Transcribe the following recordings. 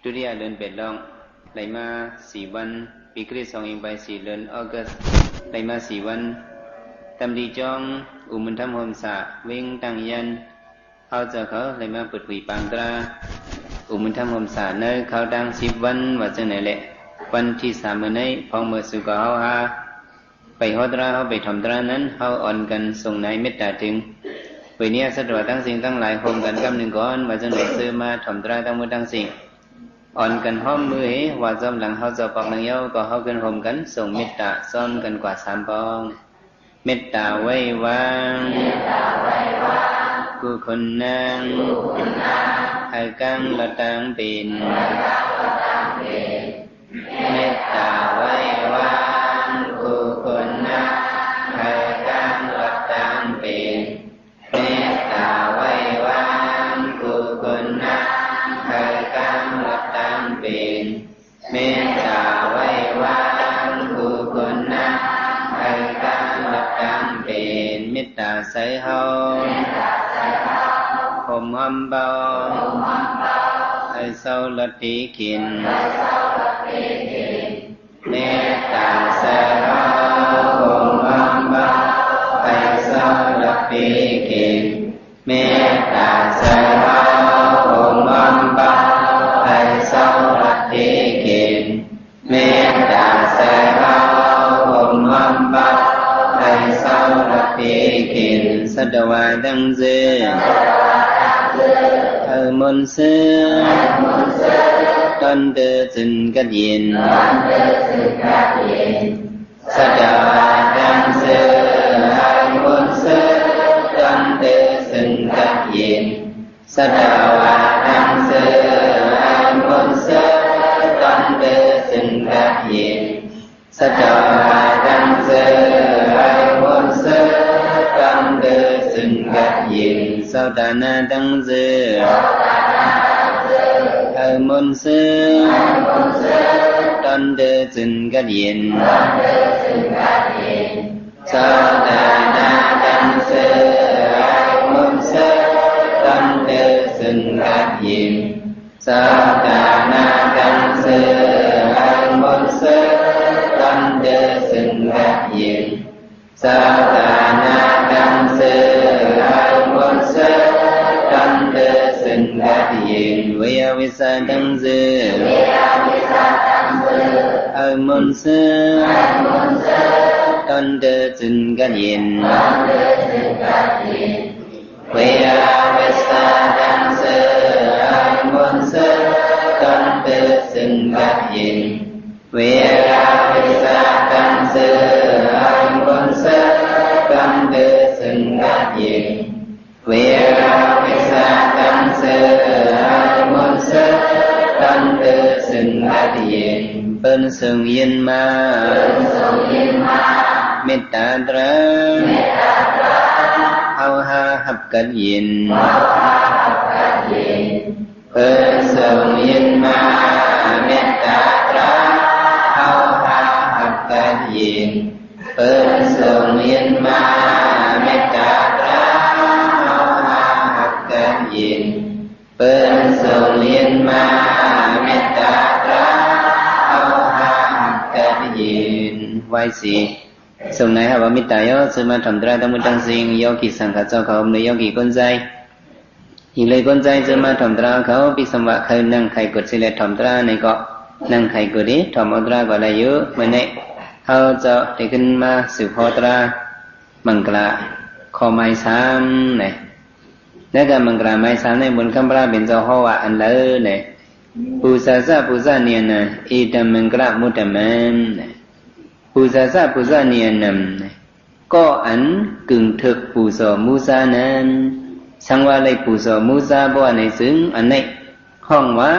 ทุติยเดือนเป็ดลองไหลมา4 วันปีคริสต์2504เดือนออกัสไหลมา4 วันตำดีจองอุมันทำโฮมสะเว้งตังยันเขาจะเขาไหลมาเปิดหุยปังตราอุมันทำโฮมสะเนยเขาดัง10 วันว่าจังไหนแหละวันที่3มื้อนี้พองมือสุกเขาหาไปฮอดราเขาไปทำตรานั้นเขาอ่อนกันส่งในเมตตาถึงวันนี้สัตว์ทั้งสิ่งทั้งหลายโฮมกันกำหนึ่งก้อนว่าจังไหนซื้อมาทำตราทั้งหมดทั้งสิ่งอ่อนกันห้อมมือว่าจอมหลังเขาจะปอกนังเย้าก็เขากันโฮมกันส่งเมตตาซ่อนกันกว่า3 ปองเมตตาไว้วางกูคนนางให้กังละตังเป็นเมตตาไว้วางกูคนนางให้กังละตังเป็นเมตตาไว้วางกูคนนางให้กังละตังเป็นเมตตาไว้วางกูคนนางให้กังละตังเป็นเมตตาใส่เฮาผมหอมเบาให้เศร้าละตีขินเมตตาใส่เฮาผมหอมเบาให้เศร้าละตีขินเมตตาใส่เฮาผมหอมเบาให้เศร้าละตีขินเมตตาใส่เฮาผมหอมเบาให้เศร้าละตีขินสัตวาดังเสือมนต์เสือตอนเดือจึงกัดเย็นสัตวาดังเสือมนต์เสือตอนเดือจึงกัดเย็นสัตวาดังเสือมนต์เสือตอนเดือจึงกัดเย็นสัตวาดังเสือมนต์เสือตอนเดือจึงกัดเย็นสัตนาดังเสือมนต์เสือตอนเดือจึงกัดเย็นสัตนาดังเสือมนต์เสือตอนเดือจึงกัดเย็นสัตนาดังเสือมนต์เสือตอนเดือจึงกัดเย็นสัตนาดังเสือมนต์เสือตอนเดือจึงกัดเย็นเวียวิสาดังเสือมนต์เสือตอนเดือจึงกัดเย็นเวียวิสาดังเสือมนต์เสือตอนเดือจึงกัดเย็นเวียวิสาดังเสือมนต์เสือตอนเดือจึงกัดเย็นเวียวิสาดังเสือมนต์เสือตอนเดือจึงกัดเย็นเป็นส่งยินมาเมตตาตระเอาหาหับกัดยินเป็นส่งยินมาเมตตาตระเอาหาหับกัดยินเป็นส่งยินมาเมตตาตระเอาหาหับกัดยินเป็นส่งยินมาเมตตาตระเอาหาหับกัดยินไว้สิส่งไหนฮะว่ามิตรายอสมาทำตราทั้งหมดทั้งสิ้นโยกิสังฆเจ้าเขาในโยกิคนใจอีเลยคนใจจะมาทำตราเขาพิสมะเคยนั่งไข่กดสิเลทำตราในเกาะนั่งไข่กดดิทำอัตราก็ได้เยอะเมื่อนี้เขาจะได้ขึ้นมาสืบพอตรามังกรขอไม้ซ้ำเนี่ยแล้วก็มังกรไม้ซ้ำในบนคำพระเป็นเจ้าหัวอันเลยเนี่ยปูซาซาปูซาเนียนะอิดมังกรมุตตะมันปูซาซาปูซาเนียนำก็อันกึ่งถึกปูโสมูซานั้นสังว่าเลยปูโสมูซาบ่ในซึ่งอันนี้ห้องว่า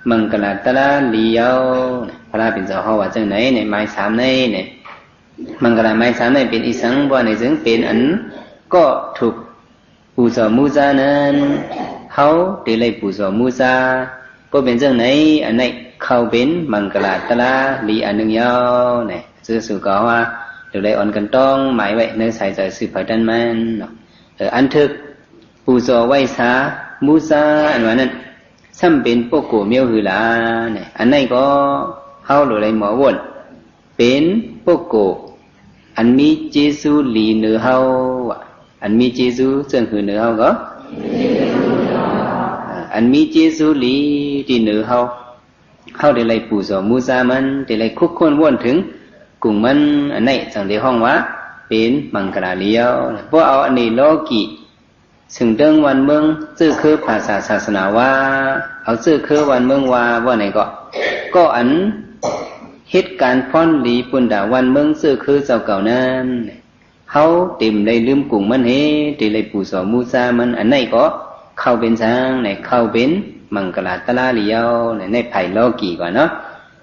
มังกรตระลียาวพระเป็นเจ้าหัวจังไหนเนี่ยไม้สามในเนี่ยมังกรไม้สามในเป็นอีสังบ่ในซึ่งเป็นอันก็ถูกปูโสมูซานั้นเขาได้เลยปูโสมูซาบ่เป็นจังไหนอันนี้เขาเป็นมังกรตระลีอันหนึ่งยาวเนี่ยซื้อสุกว่าเดี๋ยวได้อ่อนกันต้องหมายไว้ในสายใจสืบไปดันมันอันทึกปูโสไว้สามูซาอันว่านั้น ซ้ำเป็นพวกโกเมียวหือลาเนี่ยอันไหนก็เฮาหรือไรหมอวนเป็นพวกโกอันมีเจซูหลีเนื้อเฮาอันมีเจซูเสื่องหือเนื้อเฮาก็อันมีเจซูหลีที่เนื้อเฮาได้ไรปู่สอมูซามันได้ไรคุกคนวนถึงกลุ่มมันอันไหนสังเดห้องว่าเป็นมังกรเลียวพวกเอาอันนี้โลกิซึ่งเดิงวันเมืองชื่อคือภาษาศาสนาว่าเอาชื่อคือวันเมืองว่าไหนก็อันเหตุการณ์พ่อนหลีปุ่นด่าวันเมืองชื่อคือเจ้าเก่านั้นเขาเต็มได้ลืมกลุ่มมันเฮได้เลยปู่สอมูซามันอันไหนก็เข้าเป็นช้างไหนเข้าเป็นมังกรตะลาเลียวในไผ่โลกีก่อนเนาะ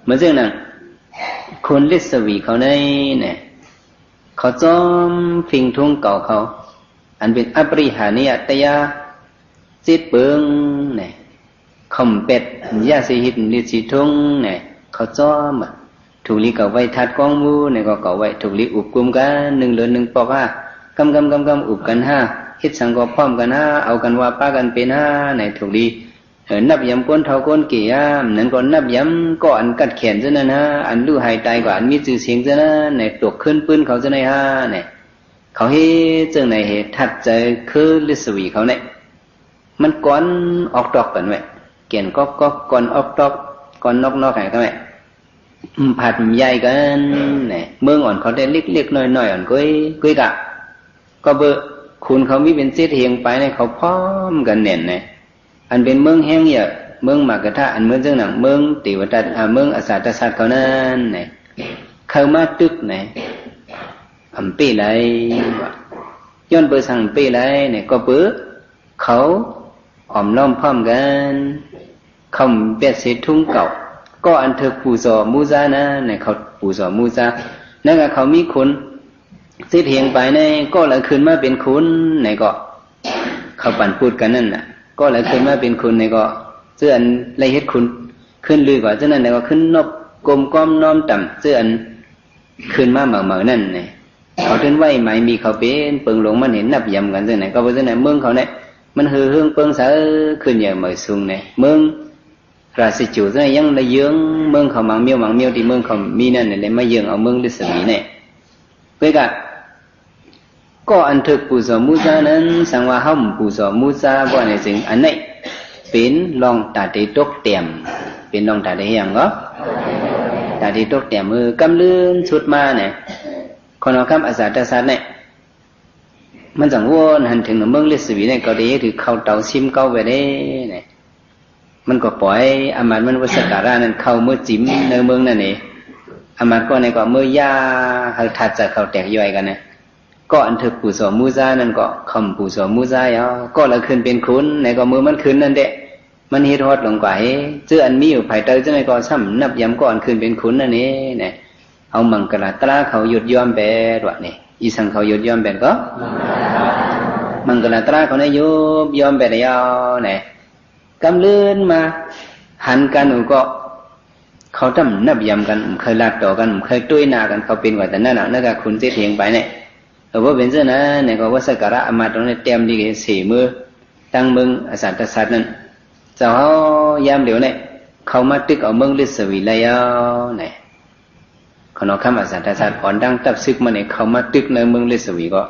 เมื่อซึ่งนั้นคนฤาษีเขาเนี่ยเขาจอมฟิงทุ่งเก่าเขาอันเป็นอปริหานิยตยาจิตเบิงเนี่ยคำเป็ดยาสิหิตนิสิทุ่งเนี่ยเขาจอมถูกลีเก่าไว้ทัดกองมูเนี่ยก็เก่าไว้ถูกลีอุบกุมกัน1 เดือน 1 ปอกกำอุบกันฮิตสังก็พร้อมกันเอากันว่าป้ากันเป็นเนี่ยถูกลีนับยำก้นเท่าก้นกี่นั่นก็นับยำก็อันกัดแขนซะนะอันลู่หายตายกว่าอันมีจื่อเสียงซะนะเนี่ยตกขึ้นปืนเขาซะนะเนี่ยเขาให้เจ้าไหนเหตุทัดใจคือฤาษีเขาเนี่ยมันก้อนออกดอกกันไว้เกี่ยนก็ก้อนออกดอกก้อนนอกไงก็ไว้ผัดใหญ่กันเนี่ยเมืองอ่อนเขาได้เล็กๆน้อยๆอ่อนกุ้ยกะก็เบอคุณเขามีเป็นเศษเฮียงไปเนี่ยเขาพร้อมกันเน่นเนี่ยอันเป็นเมืองแห้งเยอะเมืองมากระทะอันเมืองเจ้าหนังเมืองติวตัดเมืองอาสาตศาสตร์เขานั้นเนี่ยเข้ามาตึกเนี่ยปีไรย้อนเบอร์สั่งปีไรเนี่ยก็เบอเขาอ่อมล้อมพร้อมกันคำเป็ดเศษทุ่งเก่าก็อันเธอปู่สอมูซานะเนี่ยเขาปู่สอมูซานั่นก็เขามีคุณเสียเทียงไปเนี่ยก็เลยขึ้นมาเป็นคุณเนี่ยก็เขาปั่นพูดกันนั่นน่ะก็เลยขึ้นมาเป็นคุณเนี่ยก็เสื้ออันไรเฮ็ดคุณขึ้นลือกว่าเจ้านั่นเนี่ยก็ขึ้นนบกลมก้อมน้อมต่ำเสื้ออันขึ้นมาเหมือนั่นเนี่ยเขาถึงไหวไหมมีเขาเป็นเปิงหลงมันเห็นนับยำกันเจ้าไหนก็เพราะเจ้าไหนเมืองเขาเนี่ยมันฮือเฮืองเปิงเสือขึ้นอย่างเหมือซุงเนี่ยเมืองราศีจุดเนี่ยยังได้ยืงเมืองเขามังเมียวที่เมืองเขามีนั่นเนี่ยเลยมายืงเอาเมืองฤาษีเนี่ยเพื่อก็อันถึกปู่สอมูซานั้นสังว่าห้ามปู่สอมูซาว่าในสิ่งอันนี้เป็นลองตาดีตกเต็มเป็นลองตาดีอย่างก็ตาดีตกเต็มมือกำลื่นชุดมาเนี่ยคนเอาคำอาสาตศาสตร์เนี่ยมันสังวนหันถึงเมืองฤาษีเนี่ยก็ดีถือเข้าเตาซิมเก้าไปได้เนี่ยมันก็ปล่อยอามาตมันวัสการะนั้นเข้าเมื่อจิ้มในเมืองนั่นเองอามาตก็ในก็เมื่อยาหักถัดจากเขาแตกย่อยกันเนี่ยก็อันถึกปู่สอมูซานั่นก็คำปู่สอมูซาก็ละขึ้นเป็นคุณในก็มือมันขึ้นนั่นเด็มันเฮ็ดฮอดลงกว่าเจ้าอันมีอยู่ภายใต้เจ้าในก็ซ้ำนับย้ำก็อันขึ้นเป็นคุณนั่นเองเนี่ยเอามังกรตราเขาหยุดยอมแปดวะนี่อีสังเขาหยุดยอมแปดก็มังกรตราเขาเนี่ยยุบยอมแปดยาวเนี่ยกำเลื่อนมาหันกันก็เขาทำนับย้ำกันเคยลากต่อกันเคยตุ้ยหน้ากันเขาเป็นกว่าแต่นั่นนั่นก็คุณเสียเทียงไปเนี่ยว่าเป็นเจ้านะเนี่ยก็ว่าสักการะอามาตรงนี้เต็มดีกันสี่มือตั้งเมืองอาสาตศาสตร์นั้นเจ้าเขายามเหลียวเนี่ยเขามาตึกเอาเมืองฤาษีเลยเนี่ยคนเอาคำอาสาตศาสตร์อ่อนดังตับซึกมาเนี่ยเขามาตึกในเมืองฤาษีก็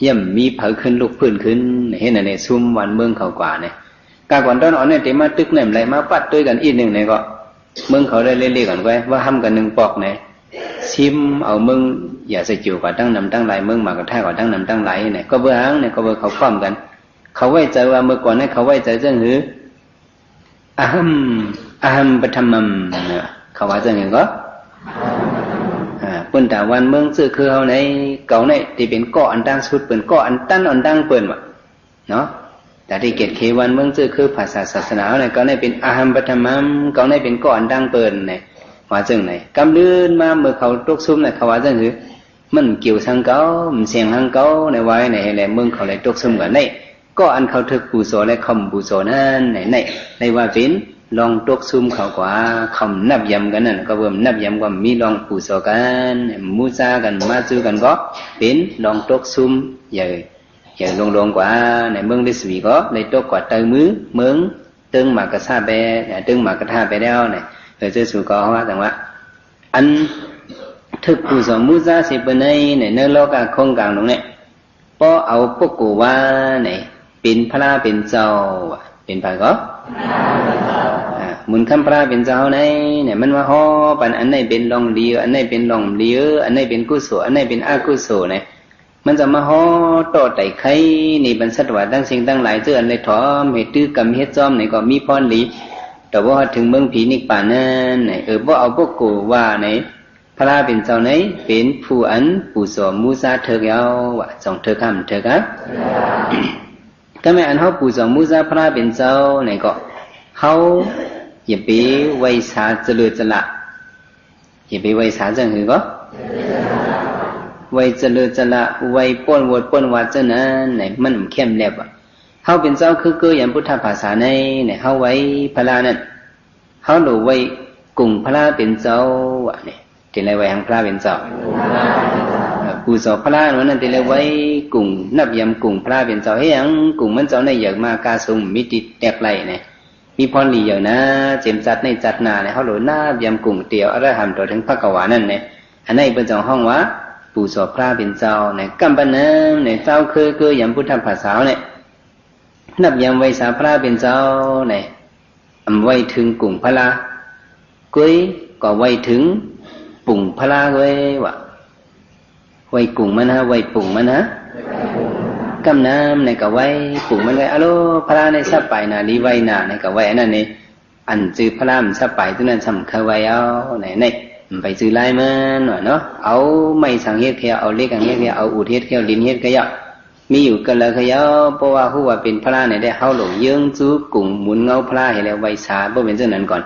ย่ำมีเผาขึ้นลุกพื้นขึ้นเห็นอะไรซุ่มวันเมืองเขากว่าเนี่ยการก่อนตอนอ่อนเนี่ยเต็มมาตึกเนี่ยอะไรมาปัดด้วยกันอีกหนึ่งเนี่ยก็เมืองเขาได้เล่ๆกันไว้ว่าห้ามกัน1 ปอกเนี่ยซิมเอาเมืองอย่าใส่จิ๋วกว่าตั้งนำตั้งหลายเมืองมากระแทกกว่าตั้งนำตั้งหลายเนี่ยก็เบื่อหางเนี่ยก็เบื่อเขาพร้อมกันเขาไว้ใจว่าเมื่อก่อนเนี่ยเขาไว้ใจเจ้าหืออะหัมปฐมัมเนี่ยเขาว่าเจ้าหือก็ปุ่นตาวันเมืองซื่อคือเขาในเก่าเนี่ยที่เป็นเกาะอันตั้งสุดเป็นเกาะอันตั้นอันตั้งเปิ่นว่ะเนาะแต่ที่เกตเขวันเมืองซื่อคือภาษาศาสนาเนี่ยเก่าเนี่ยเป็นอะหัมปฐมัมเก่าเนี่ยเป็นเกาะอันตั้งเปิ่นเนี่ยว่าจังไหนกำลื่นมาเมื่อเขาตกซุ่มเนี่ยเขาว่าจังคือมันเกี่ยวทางเก่ามันเสียงทางเก่าในไว้ในแหล่เมืองเขาเลยตกซุ่มกันนี่ก็อันเขาถึกปู่โสและคำปู่โสนั่นในว่าเป็นลองตกซุ่มเขากว่าคำนับยำกันนั่นก็เบิ่มนับยำก็มีลองปู่โสกันมูซากันมาจูกันก็เป็นลองตกซุ่มใหญ่ลงกว่าในเมืองฤาษีก็ในตกกว่าเตยมือเมืองเต ตึงมากระซาไปเนี่ยตึงมากระทาไปแล้วเนี่ยจะสู่ก็ว่าแต่ว่าอันทึกกุศลมุสาสิปนัยเนี่ยในโลกคงกลางตรงนี้พอเอาพวกกูว่าเนี่ยเป็นพระเป็นเจ้าเป็นไปก็มุนคำพระเป็นเจ้าเนี่ยมันว่าฮอปันอันไหนเป็นลองเลียวอันไหนเป็นลองเลียวอันไหนเป็นกุศลอันไหนเป็นอกุศลเนี่ยมันจะมาฮอต่อไต่ไข่ในบรรษัทว่าตั้งสิ่งตั้งหลายเจออันเลยถอมเหตุตื้อกรรมเหตุจอมเนี่ยก็มีพรหลีแต่ว่าถึงเมืองผีนิกป่านั้นเนี่ยว่าเอาพวกกูว่าเนี่ยพระเป็นเจ้าเนี่ยเป็นผู้อันผู้สวมมุสาเถิกเอาว่าสองเถิกคำเถิกอ่ะก็ไม่อันเขาผู้สวมมุสาพระเป็นเจ้าเนี่ยก็เขาอย่าไปไว้สาเจริญจละอย่าไปไว้สาจังหือก็ไว้เจริญจละไว้ป้วนวดป้วนวัดเจ้านั้นเนี่ยมันเข้มแลบอ่ะเขาเป็นเจ้าคืออย่างพุทธภาษาในเนี่ยเขาไว้พระนั่นเขาหนูไว้กลุ่มพระเป็นเจ้าอ่ะเนี่ยที่ไรไว้หังพระเป็นเจ้าผู้สอบพระนั้นที่ไรไว้กลุ่มนับยำกลุ่มพระเป็นเจ้าให้ยังกลุ่มมันเจ้าในอย่างมากาสุมมิติแตกไหลเนี่ยมีพรหลีอย่างนะเจมจัดในจัดนาเนี่ยเขาหลุดหน้ายำกลุ่มเตียวอรหันต์ตัวถึงพระกวานั่นเนี่ยอันนี้เป็นเจ้าห้องว่าผู้สอบพระเป็นเจ้าเนี่ยกัมปนังเนี่ยเจ้าคืออย่างพุทธภาษาเนี่ยนับยำไว้สาพระเป็นเจ้าเนี่ยไว้ถึงกลุ่มพระกุ้ยก็ไว้ถึงปุ่งพระกุ้ยวะไว้กลุ่มมันฮะไว้ปุ่งมันฮะกำน้ำในก็ไว้ปุ่งมันไว้อะโลพระในสับไปนาลีไว้นาในก็ไว้อันนั้นเนี่ยอันจือพระมันสับไปตัวนั้นสำคัญไว้เอาไหนไปจือลายมันเนาะเอาไม่สังเกตแค่เอาเล็กสังเกตแค่เอาอุเทศแค่ลิ้นเฮ็ดก็ยะมีอยู่กันเลยขยะเพราะว่าผู้ว่าเป็นพระเนี่ยได้เข้าหลงยืงจูกลุ่มหมุนเงาพระให้แล้วไว้สาเพราะเป็นเจ้านั้นก่อน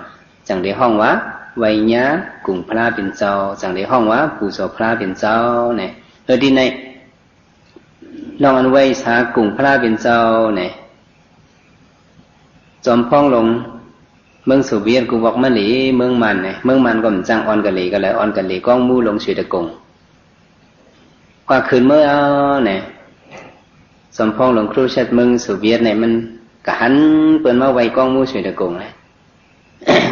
จังได้ห้องว่าไว้เนี้ยกลุ่มพระเป็นเจ้าจังได้ห้องว่าผู้สอบพระเป็นเจ้าเนี่ยที่ในลองอันไว้สากลุ่มพระเป็นเจ้าเนี่ยจอมพ้องลงเมืองสุเวียนกูบอกมันหลีเมืองมันเนี่ยเมืองมันก็มันจังอ่อนกะหลีก็เลยอ่อนกะหลีก้องมู่ลงสุดตะกงกว่าคืนเมื่อเอาเนี่ยสมพงษ์หลวงครูชัดมึงสุเวียดเนี่ยมันกะหันเปิดมาไว้กองมูสวยตะกงเลย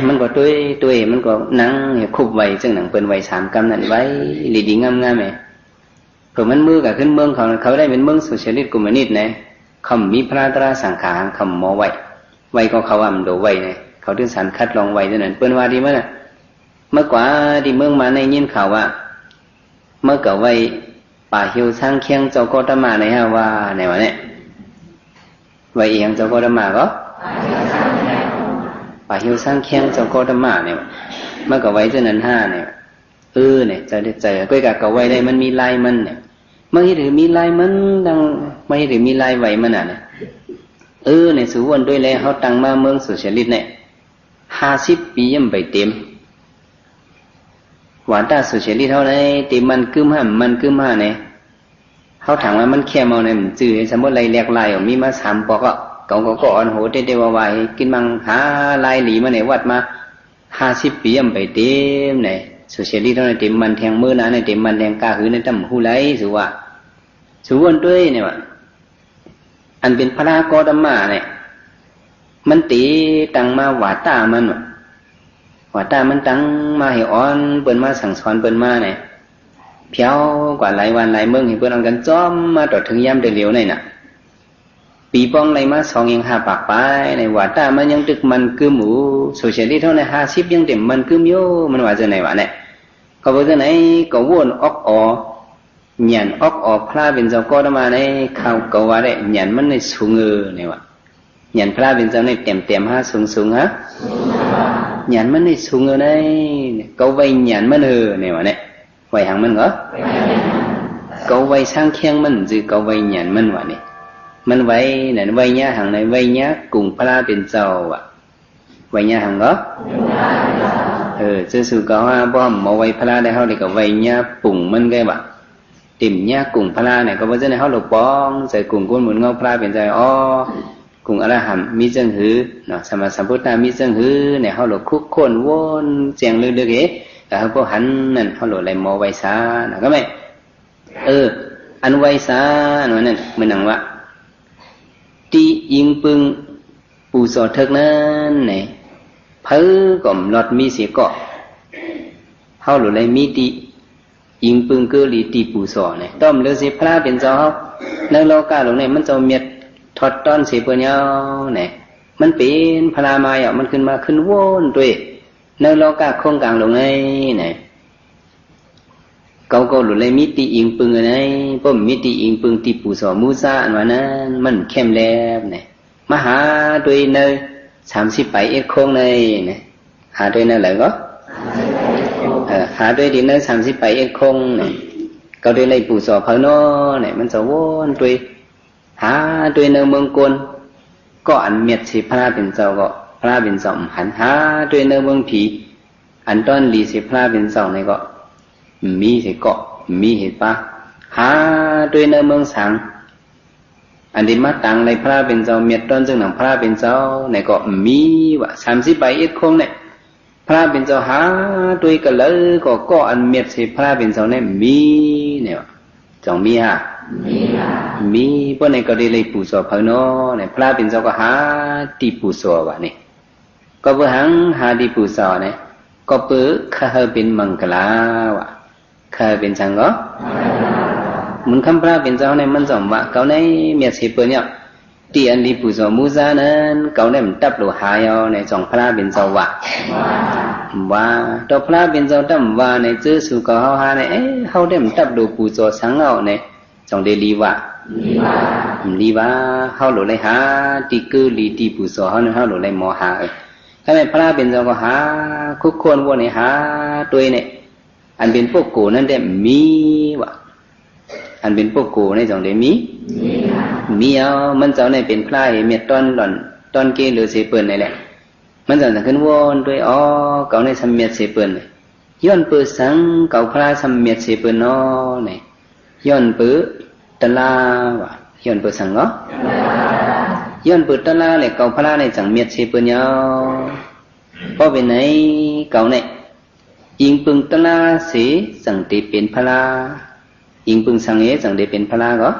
มันก็ตัวมันก็นั่งคุบไว้ซึ่งหนังเปิดไว้3 กำนั่นไว้ลีดีงามๆเลยเผื่อมันมือกับขึ้นเมืองเขาได้เป็นเมืองโซเชียลิสต์กลุ่มนิดเนี่ยคำมีพระตราสังขารคำหมอไว้ก็เขาว่ามันโดไว้เนี่ยเขาถึงสารคัดลองไว้ด้วยนั่นเปิดว่าดีมั้ยน่ะเมื่อกว่าที่เมืองมาในยินข่าวว่าเมื่อเก่าไว้ป่าหิวสร้างเคียงเจ้าโกตมาในฮะว่าในวันนี้ไว้เอียงเจ้าโกตมาก็ป่าหิวสร้างเคียงเจ้าโกตมาเนี่ยเมื่อเก่าไว้เจ้านั้น5เนี่ยเนี่ยจะได้เจอก็กับเก่าไว้ได้มันมีลายมันเนี่ยเมื่อหรือมีลายมันดังไม่หรือมีลายไว้มันอ่ะเนี่ยเนี่ยสุวรรณด้วยแล้วเขาตั้งมาเมืองโซเชียลิสต์เนี่ย50 ปียังไปเต็มหวานตาโซเชียลิสต์เท่าไหร่ตีมันกึมห้าเนี่ยเขาถามว่ามันแค่เมาเนี่ยมันจืดสมมติไรแหลกลายมีมา3 ปอกก็อ่อนโหเต้ๆวายกินมังหาลายหลีมาเนี่ยวัดมา50 ปียังไปเต็มเนี่ยโซเชียลิสต์เท่าไหร่เต็มมันแทงมือนะเนี่ยเต็มมันแทงกาหือในตั้มหูไหลสุว่าสุวรรณด้วยเนี่ยว่าอันเป็นพระโกตมะเนี่ยมันตีตังมาหวาตามันว่าตามันตั้งมาให้อ่อนเปิ้นมาสั่งสอนเปิ้นมาเนี่ยเพียวกว่าหลายวันหลายเมืองให้เปิ้นเอากันจ้อมมาต่อถึงยามเดือดเหลียวนี่น่ะปีป้องไรมา2ยัง5 ปากไปในว่าตามันยังตึกมันกึมหมูโซเชียลิสต์เท่านั้น50ยังเต็มมันกึมอยู่มันว่าจังไหนวะเนี่ยก็บ่จังไหนก็วนออกหยันออกพระเป็นเจ้าก็มาในข้าวก็ว่าได้หยันมันในสูงเนี่ยว่าหยันพระเป็นเจ้าในเต็มๆสูงฮะหยันมันในสูงเลยก็ไว้หยันมันเนี่ยว่าเนี่ยไว้หางมันเหรอก็ไว้สร้างเคียงมันจือก็ไว้หยันมันว่าเนี่ยมันไว้เนี่ยไว้เนี้ยหางในไว้เนี้ยกลุ่มพระเป็นเจ้าอ่ะไว้เนี้ยหางเหรอจะสู่ก็ว่าบ่มาไว้พระได้เขาเลยก็ไว้เนี้ยปุ่งมันไงบ่ติ่มเนี้ยกลุ่มพระเนี่ยก็ว่าจะในเขาหลบป้องใส่กลุ่มก้นหมุนเงาพระเป็นใจกลุ่มอรหันต์มีจังหือเนาะสมมาสัมพุทธามีจังหือเนี่ยเขาหลบคุกคนวนเจียงเลือกแต่เขาก็หันนั่นเขาหลบอะไรมอไวสานะก็ไม่อันไวสาอันนั้นเหมือนหนังว่าตียิงปึง ปูสอเถิกนั้นเนี่ยเพิ่ก่อมหลอดมีเสียเกาะเฮาหรือไรมีตียิงปึงเกลีตีปูสอเนี่ยต้อมเลือสิพระเป็นเจ้าเฮาในโลกาหลงเนี่ยมันจะเมียดถอดต้อนเสียเปล่าเนี่ยมันเป็นพลามาอ่ะมันขึ้นมาขึ้นวนด้วยในโลกาโครงกลางหลงเนี่ยเก่าๆหลุดเลยมิติอิงปึงอะไรป้อมมิติอิงปึงตีปูสอมูซาอันว่านั้นมันเข้มแลบเนี่ยมาหาด้วยเนย30 ไปเอ็ดโค้งเลยเนี่ยหาด้วยเนยอะไรก็หาด้วยดินเนย30 ไปเอ็ดโค้งเนี่ยก็ด้วยเลยปูสอเพอนอเนี่ยมันจะวนด้วยหาด้วยเนยเมืองกลก็อันเมียดสิพระเป็นเจ้าก็พระเป็นสองหันหาด้วยเนยเมืองผีอันต้นลีสิพระเป็นสองเนี่ยก็มีเหตุเกาะมีเหตุปะหาด้วยเนื้อเมืองสังอันนี้มาตังในพระเป็นเจ้าเมียดต้นจึงหนังพระเป็นเจ้าในก็มีว่า30 ไปเอ็ดคงเนี่ยพระเป็นเจ้าหาด้วยกันเลยก็อันเมียดสิพระเป็นเจ้าเนี่ยมีเนี่ยจงมีฮะมีพวกในก็ได้เลยปูสอเพอนอเนี่ยพระเป็นเจ้าก็หาตีปูสอวะนี่ก็เพื่อหาตีปูสอเนี่ยก็เพื่อข้าเป็นมังกลาวะข้าเป็นสังก็มุนคำพระเป็นเจ้าในมันสมว่าเขาในเมียสิเปเนี่ยตีอันดีปูสอมูซานั้นเขาในมันตับหรือหายในจงพระเป็นเจ้าว่าตัวพระเป็นเจ้าตั้มว่าในเจอสู่เขาหาในเขาได้มันตับหรือปูสอสังเอาในจงเดลีว่าเขาหลุดเลยหาตีกือลีตีปูสอเขาเนี่ยเขาหลุดเลยมอหาถ้าในพระเป็นเจ้าก็หาคุกควรวนในหาตัวเนี่ยอันเป็นพวกกูนั่นได้มีวะอันเป็นพวกกูในจงได้มีเอามันเจ้าในเป็นพระเมียตอนหล่อนตอนเกลือเสเปิลนี่แหละมันจะขึ้นวนด้วยเก่าในสมเมียเสเปิลย้อนเปิดสังเก่าพระสมเมียเสเปิลนอเนี่ยย้อนเปิดตะลาวะย้อนเปิดสังก็ย้อนเปิดตะลาเลยเก่าพระในจังเมียเสเปิลยาวเพราะเป็นไหนเก่าเนี่ยยิงปึงตะลาสีสังเตเป็นพลายิงปึงสังเอสังเตเป็นพลาก็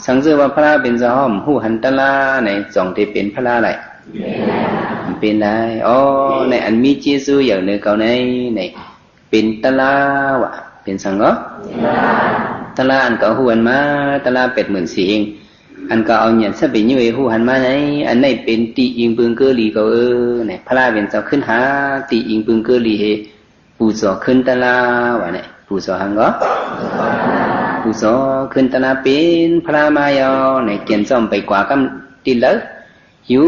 สังเจอว่าพลาเป็นเจ้าห้อมหูหันตะลาในจงเตเป็นพลาไรเป็นได้ในอันมีเจซูอย่างเนื้อเก่าในเป็นตะลาวะเป็นสังก็ตะลาอันเก่าหูหันมาตะลา80,000 เองอันก็เอาเนี่ยสับเป็นยุ่ยหูหันมาไหนอันไหนเป็นตีอิงปึงเกลีก็เนี่ยพระเป็นเจ้าขึ้นหาตีอิงปึงเกลีเฮปูสอขึ้นตะลาวะเนี่ยปูสอหังก็ปูสอขึ้นตะลาเป็นพระมายอเนี่ยเกียนซ่อมไปกว่ากำติเลยอยู่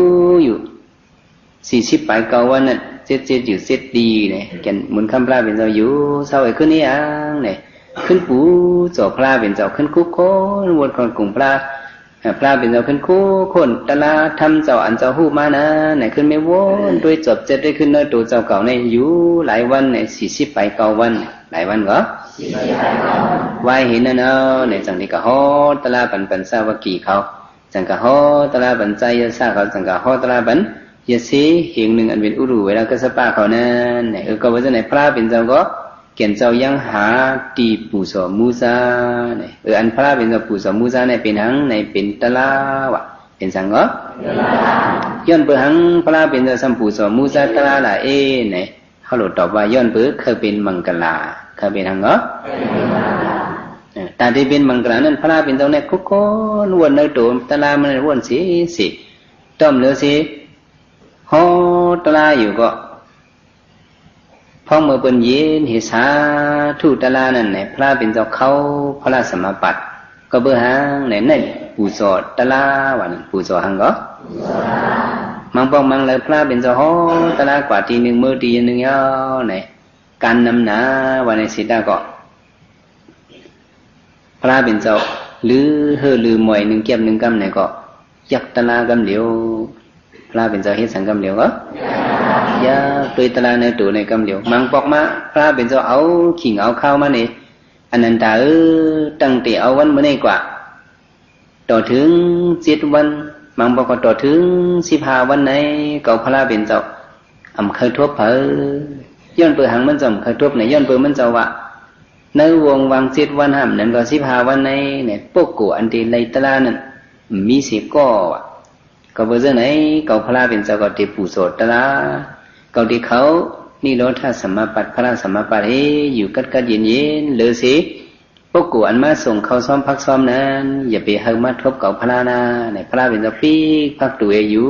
40 ไปเก่าวันนั้นเจ็ดอยู่เจ็ดดีเนี่ยเกียนมุนคำพระเป็นเจ้าอยู่เศร้าไอ้ขึ้นนี่เนี่ยขึ้นปูสอพระเป็นเจ้าขึ้นคุกโคนวนคนกลุ่มพระพระเป็นเจ้าขึ้นคู่คนตะลาทำเจ้าอันเจ้าหูมานะไหนขึ้นไม่วนด้วยจบเจ็ดได้ขึ้นเนื้อตัวเจ้าเก่าในอยู่หลายวันใน40 ไปเก่าวันหลายวันก็ไหวเห็นนะเนาะในจังนี้ก็ฮอตะลาปันสาวกีเขาจังก็ฮอตะลาปันใจยศาเขาจังก็ฮอตะลาปันยศสีเหียงหนึ่งอันเป็นอุรุเวลาก็สปาเขานั่นเนี่ยก็ว่าจะไหนพระเป็นเจ้าก็เกียนเจ้ายังหาตีปูสอมูซาเนี่ยอันพระเป็นเจ้าปูสอมูซาในเป็นหังในเป็นตะลาวะเป็นสังก็ย้อนเปิดหังพระเป็นเจ้าสัมปูสอมูซาตะลาละเนี่ยเขาหลุดตอบว่าย้อนเปิดเคยเป็นมังกลาเคยเป็นหังก็แต่ที่เป็นมังกรนั้นพระเป็นเจ้าเนี่ยคุกโคนวนในตัวตะลามันวนสิต้มเหลือสิฮอตะลาอยู่ก็พ้องเมื่อเป็นเย็นหิสาทูตะลานั่นเนี่ยพระเป็นเจ้าเขาพระสมบัติก็เบื่อหางในปูสอตะลาวันปูสอหังก็มังปองมังเลยพระเป็นเจ้าฮอตะลากว่าทีหนึ่งมือทีหนึ่งย่อเนี่ยการนำหนาวันในสิตาก็พระเป็นเจ้าหรือหรือมวยหนึ่งเก็บหนึ่งกำเนี่ยก็ยักตะลากำเหลียวพระเป็นเจ้าเฮ็ดสังกำเหลียวก็ยาตัวตะลาในตัวในกำเหลียวมังปอกมาพระเป็นเจ้าเอาขิงเอาข้าวมาเนี่ยอันนั้นตาตั้งแต่เอาวันเมื่อไหร่กว่าต่อถึง7 วันมังปอกก็ต่อถึง15 วันไหนเก่าพระเป็นเจ้าเคยทบย้อนเปิดหังมันจำเคยทบไหนย้อนเปิดมันเจ้าว่าในวงวาง7 วันห้ามนั้นก็15 วันในเนี่ยพวกกูอันที่ในตะลานั้นมี10 ก้อ ก็เบอร์เจ้าไหนเก่าพระเป็นเจ้าก็ติปูโสดตละเก่าที่เขานี่โลธาสมาปัตพระสมาปัตอยู่กัดเย็นๆหรือสิพวกกูอันมาส่งเขาซ้อมพักซ้อมนั้นอย่าไปเฮามาทบเก่าพระนะในพระเป็นเจ้าปีพักตัวอยู่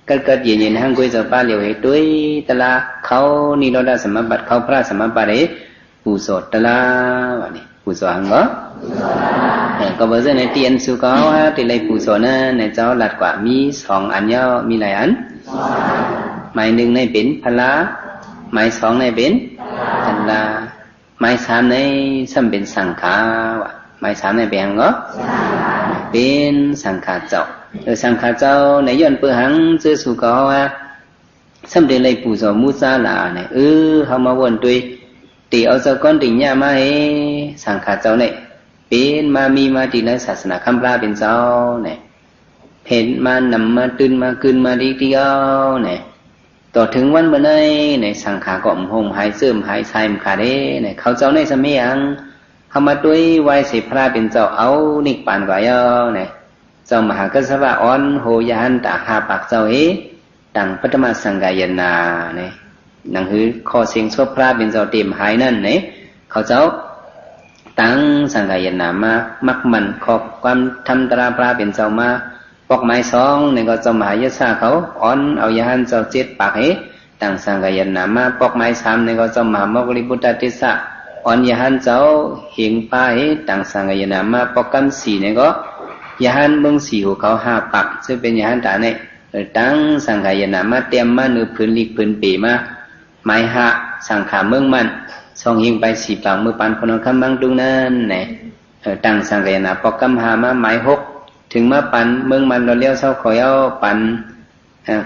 กัดเย็นๆห้างกุ้ยเจ้าป้าเหลียวให้ด้วยตละเขานี่โลธาสมาปัตเขาพระสมาปัตปูโสดตละวะนี่ปูโสหังก็ก็เบอร์เจ้าในเตียนสุเขาฮะที่ไรปูโสนะในเจ้าหลัดกว่ามี2อันย่อมีหลายอันหมาย1ในเป็นพละหมาย2ในเป็นจันลาหมาย3ในซ้ำเป็นสังขาวะหมาย3ในเป็นหังก็เป็นสังขาเจ้าสังขาเจ้าในย้อนเปื่อหังเจอสุเขาฮะซ้ำเดินไรปูโสมุสาลาเนี่ยเขามาวนด้วยตีเอาเจ้าก้อนติ่งย่ามาให้สังขาเจ้าเนี่ยเป็นมามีมาตีในศาสนาคัมภาเป็นเจ้าเนี่ยเห็นมานำมาตื่นมาคืนมาดีเดียวเนี่ยต่อถึงวันเมื่อไหร่ในสังขารก็หงหายเสื่อมหายใส่มขาเด้เนี่ยเขาเจ้าในสมัยยังเขามาด้วยไหวเสพระเป็นเจ้าเอานิกปานกว่าย่อเนี่ยเจ้ามหากัสสปะอ่อนโหยหันตาหาปากเจ้าดังปัตตมสังกายนาเนี่ยนั่งหือคอเสียงชอบพระเป็นเจ้าเต็มหายนั่นเนี่ยเขาเจ้าตั้งสังกายนามามักมันขอบความทำตราพระเป็นเจ้ามาปอกไม้2เนี่ยก็เจ้ามหายศาเขาอ่อนเอายหันเจ้า7ปากตั้งสังกายนามาปอกไม้3เนี่ยก็เจ้ามหามกุลิพุทธติสะอ่อนยหันเจ้าเหงป้าตั้งสังกายนามาปอกกำ4เนี่ยก็ยหันเมือง4หัวเขา5ปากซึ่งเป็นยหันตาเนี่ยตั้งสังกายนามาเตรียมมาเนื้อพื้นลิกพื้นปีมาไม้5สังขาเมืองมันส่องยิงไป4ปากมือปันคนคำบังดุงนั่นเนี่ยตั้งสังกายนาปอกกำ5มาไม้6ถึงมาปันเมืองมันเราเลี้ยวเศร้าขอยเอาปัน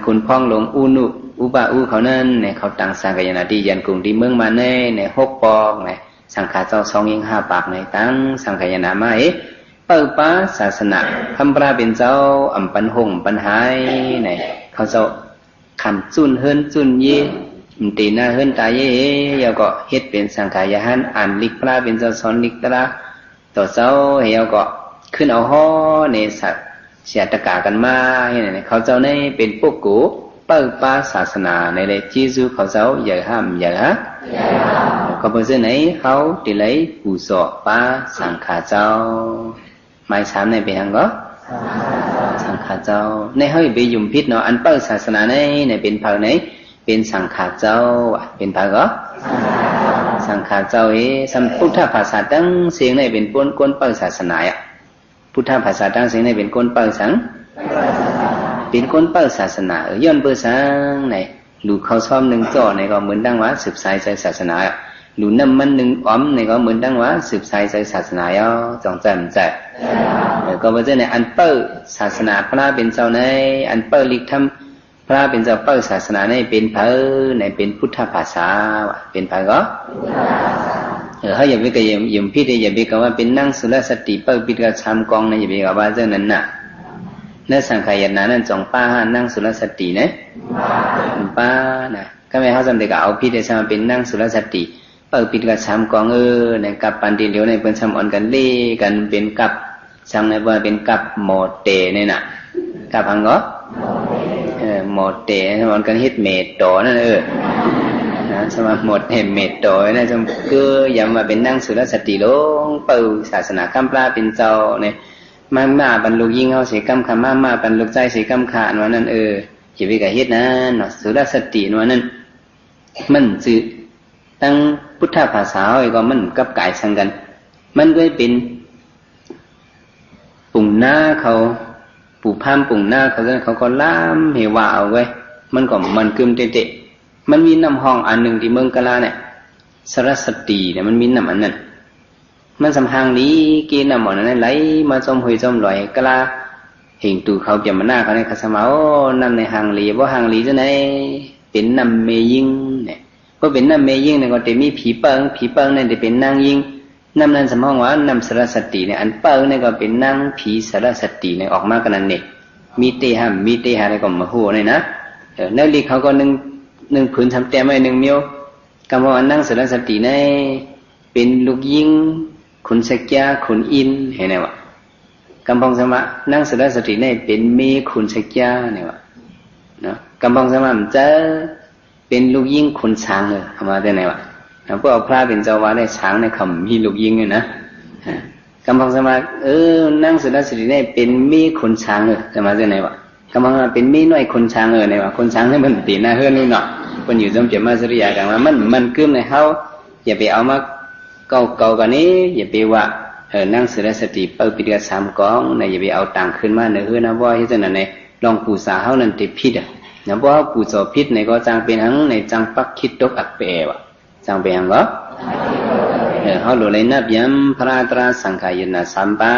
คุณพ้องหลงอุนุอุบาอุเขานั่นเนี่ยเขาตั้งสังกายนาดียันกรุงที่เมืองมันเนี่ย6ปอกเนี่ยสังขาเจ้า2ยิง5ปากเนี่ยตั้งสังกายนามาเปิดป้าศาสนาคำพระเป็นเจ้าอัมปันหงปันหายเนี่ยเขาเจ้าคำจุนเฮิรนจุนยี่ตีหน้าเฮิรนตายเยาก็เฮ็ดเป็นสังขายหันอ่านลิกพระเป็นเจ้าสอนลิกตระต่อเจ้าเฮาก็ขึ้นเอาฮ้อในสัตว์เสียตะกากันมาเนี่ยเขาเจ้าในเป็นพวกกูเปิดป้าศาสนาในเลยจีซูเขาเจ้าอย่าห้ามอย่าฮะก็เพื่อไหนเขาตีเลยปูสอป้าสังขาเจ้าหมาย3ในเป็นหังก็สังขาเจ้าในเฮ้ยไปยุ่มพิษเนาะอันเปิดศาสนาในเป็นเผาไหนเป็นสังขาเจ้าเป็นเผาก็สังขาเจ้าสัมพุทธภาษาตั้งเสียงในเป็นก้นเปิดศาสนาพุทธภาษาตั้งเสียงในเป็นก้นเปิดสังเป็นก้นเปิดศาสนาย้อนเปิดสังในหลูเขาซ้อม1จ่อในก็เหมือนดังว่าสืบสายใจศาสนาหลูน้ำมัน1อ้อมในก็เหมือนดังว่าสืบสายใจศาสนาจองแจ่มแจ้งก็ว่าจะในอันเปิดศาสนาพระเป็นเจ้าในอันเปิดลิกธรรมพระเป็นเจ้าเปิดศาสนาในเป็นเผอในเป็นพุทธภาษาเป็นเผอก็เขาอย่าไปกับยิมพี่อย่าไปกับว่าเป็นนั่งสุรสติเปิดปิดกระชามกองนะอย่าไปกับว่าเจ้านั้นน่ะนั่นสังขารนั้นจงป้านั่งสุรสตินะป้านะก็ไม่เขาจำได้กับเอาพี่ได้สมาเป็นนั่งสุรสติเปิดปิดกระชามกองในกับปันติเหลียวในเป็นสมอนกันเล่กันเป็นกับช่างในว่าเป็นกับโมเตเนี่ยน่ะกับพังก็หมดเตะมันกันฮิตเมตโตนั่นนะสมาหมดเห็นเมตโตนะจำคือย้ำมาเป็นนั่งสุรสติลงเปิดศาสนาข้ามปลาเป็นเจ้าเนี่ยมาบรรลุยิ่งเขาเสียกรรมขามาบรรลุใจเสียกรรมขาวันนั้นชีวิตกับฮิตนะเนาะสุรสติวันนั้นมันจืดตั้งพุทธภาษาก็มันกับกายสังกันมันก็เป็นปุ่งหน้าเขาปู่พามปุ่งหน้าเขาก็ล้ามเหวาเอาไว้มันก็มันกึมเตะมันมีน้ำห้องอันหนึ่งที่เมืองกะลาเนี่ยสรสติเนี่ยมันมีน้ำอันนั้นมันสำหางนี้กินน้ำหมดนั้นไหลมาจมหอยจมลอยกะลาเห็นตูเขาเปียมันหน้าเขาในคาสมาโอ้น้ำในหางลีว่าหางลีจะไหนเป็นน้ำเมยิงเนี่ยเพราะเป็นน้ำเมยิงเนี่ยก็จะมีผีเปิงเนี่ยจะเป็นนางยิงน้ำนั้นสมองว่าน้ำสารสติเนี่ยอันเปิงเนี่ยก็เป็นนั่งผีสารสติเนี่ยออกมากันนั่นเนี่ยมีเตหะอะไรก็มาหัวเนี่ยนะเนื้อลีเขาก็หนึ่งผืนทำแต้มไว้1เมียวกำว่านั่งสารสติเนี่ยเป็นลูกยิงขุนสกยาขุนอินเห็นไหมวะ กำปองสมานั่งสติเนี่ยเป็นมีคุณสักยาเนี่ยวะเนาะกำปองสมามันจะเป็นลูกยิ่งคุณช้างเลยทำมาได้ไหนวะพวกพระเป็นเจ้าวาดได้ช้างในคำมีลูกยิ่งเลยนะกำปองสมานั่งสติเนี่ยเป็นมีคุณช้างเลยทำมาได้ไหนวะกำปองเป็นมีน้อยคุณช้างเลยเนี่ยวะคุณช้างนี่มันตีหน้าเฮือนนี่เนาะคนอยู่จำเจียมาสุริยากันว่ามันกึ้มในเขาอย่าไปเอามาเก่ากันนี้อย่าไปว่านั่งสติเปิดปิดกระสามกองในอย่าไปเอาต่างขึ้นมาในเฮือนนะว่าที่จะนั่นในลองปูสาเขานั่นติดพิษนะว่าปูโสพิษในก็จังเป็นหังในจังปักคิดตกอักเปวะจังเป็นหังก็เขาหลุดเลยนับยำพระตราสังขายนาสัมปา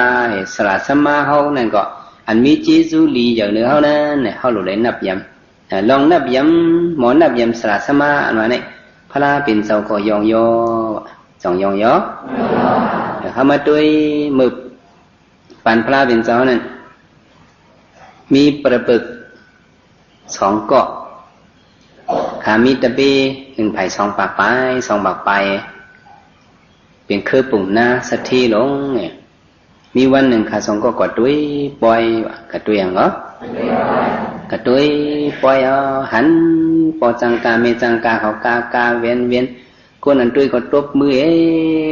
สละสมาเขานั่นก็อันมีจีสุลีอย่างเนื้อเขานั่นเขาหลุดเลยนับยำลองนับยำหมอนับยำสละสมาอันว่าเนี่ยพระเป็นเจ้าก็ยองยอจองยองยอเขามาด้วยมือปันพระเป็นเจ้านั่นมีประปึก2 เกาะขามีตะเบ1 ไผ่ 2 ปากไปเป็นเครือปุ่งหน้าสัตทีหลงเนี่ยมีวันหนึ่งขา2 เกาะกระตุ้ยปล่อยกระตุ้ยอย่างเหรอกระตุ้ยปล่อยหันปอจังกาเมจังกาเขากาเวียนคนอันตุ้ยก็ตบมือ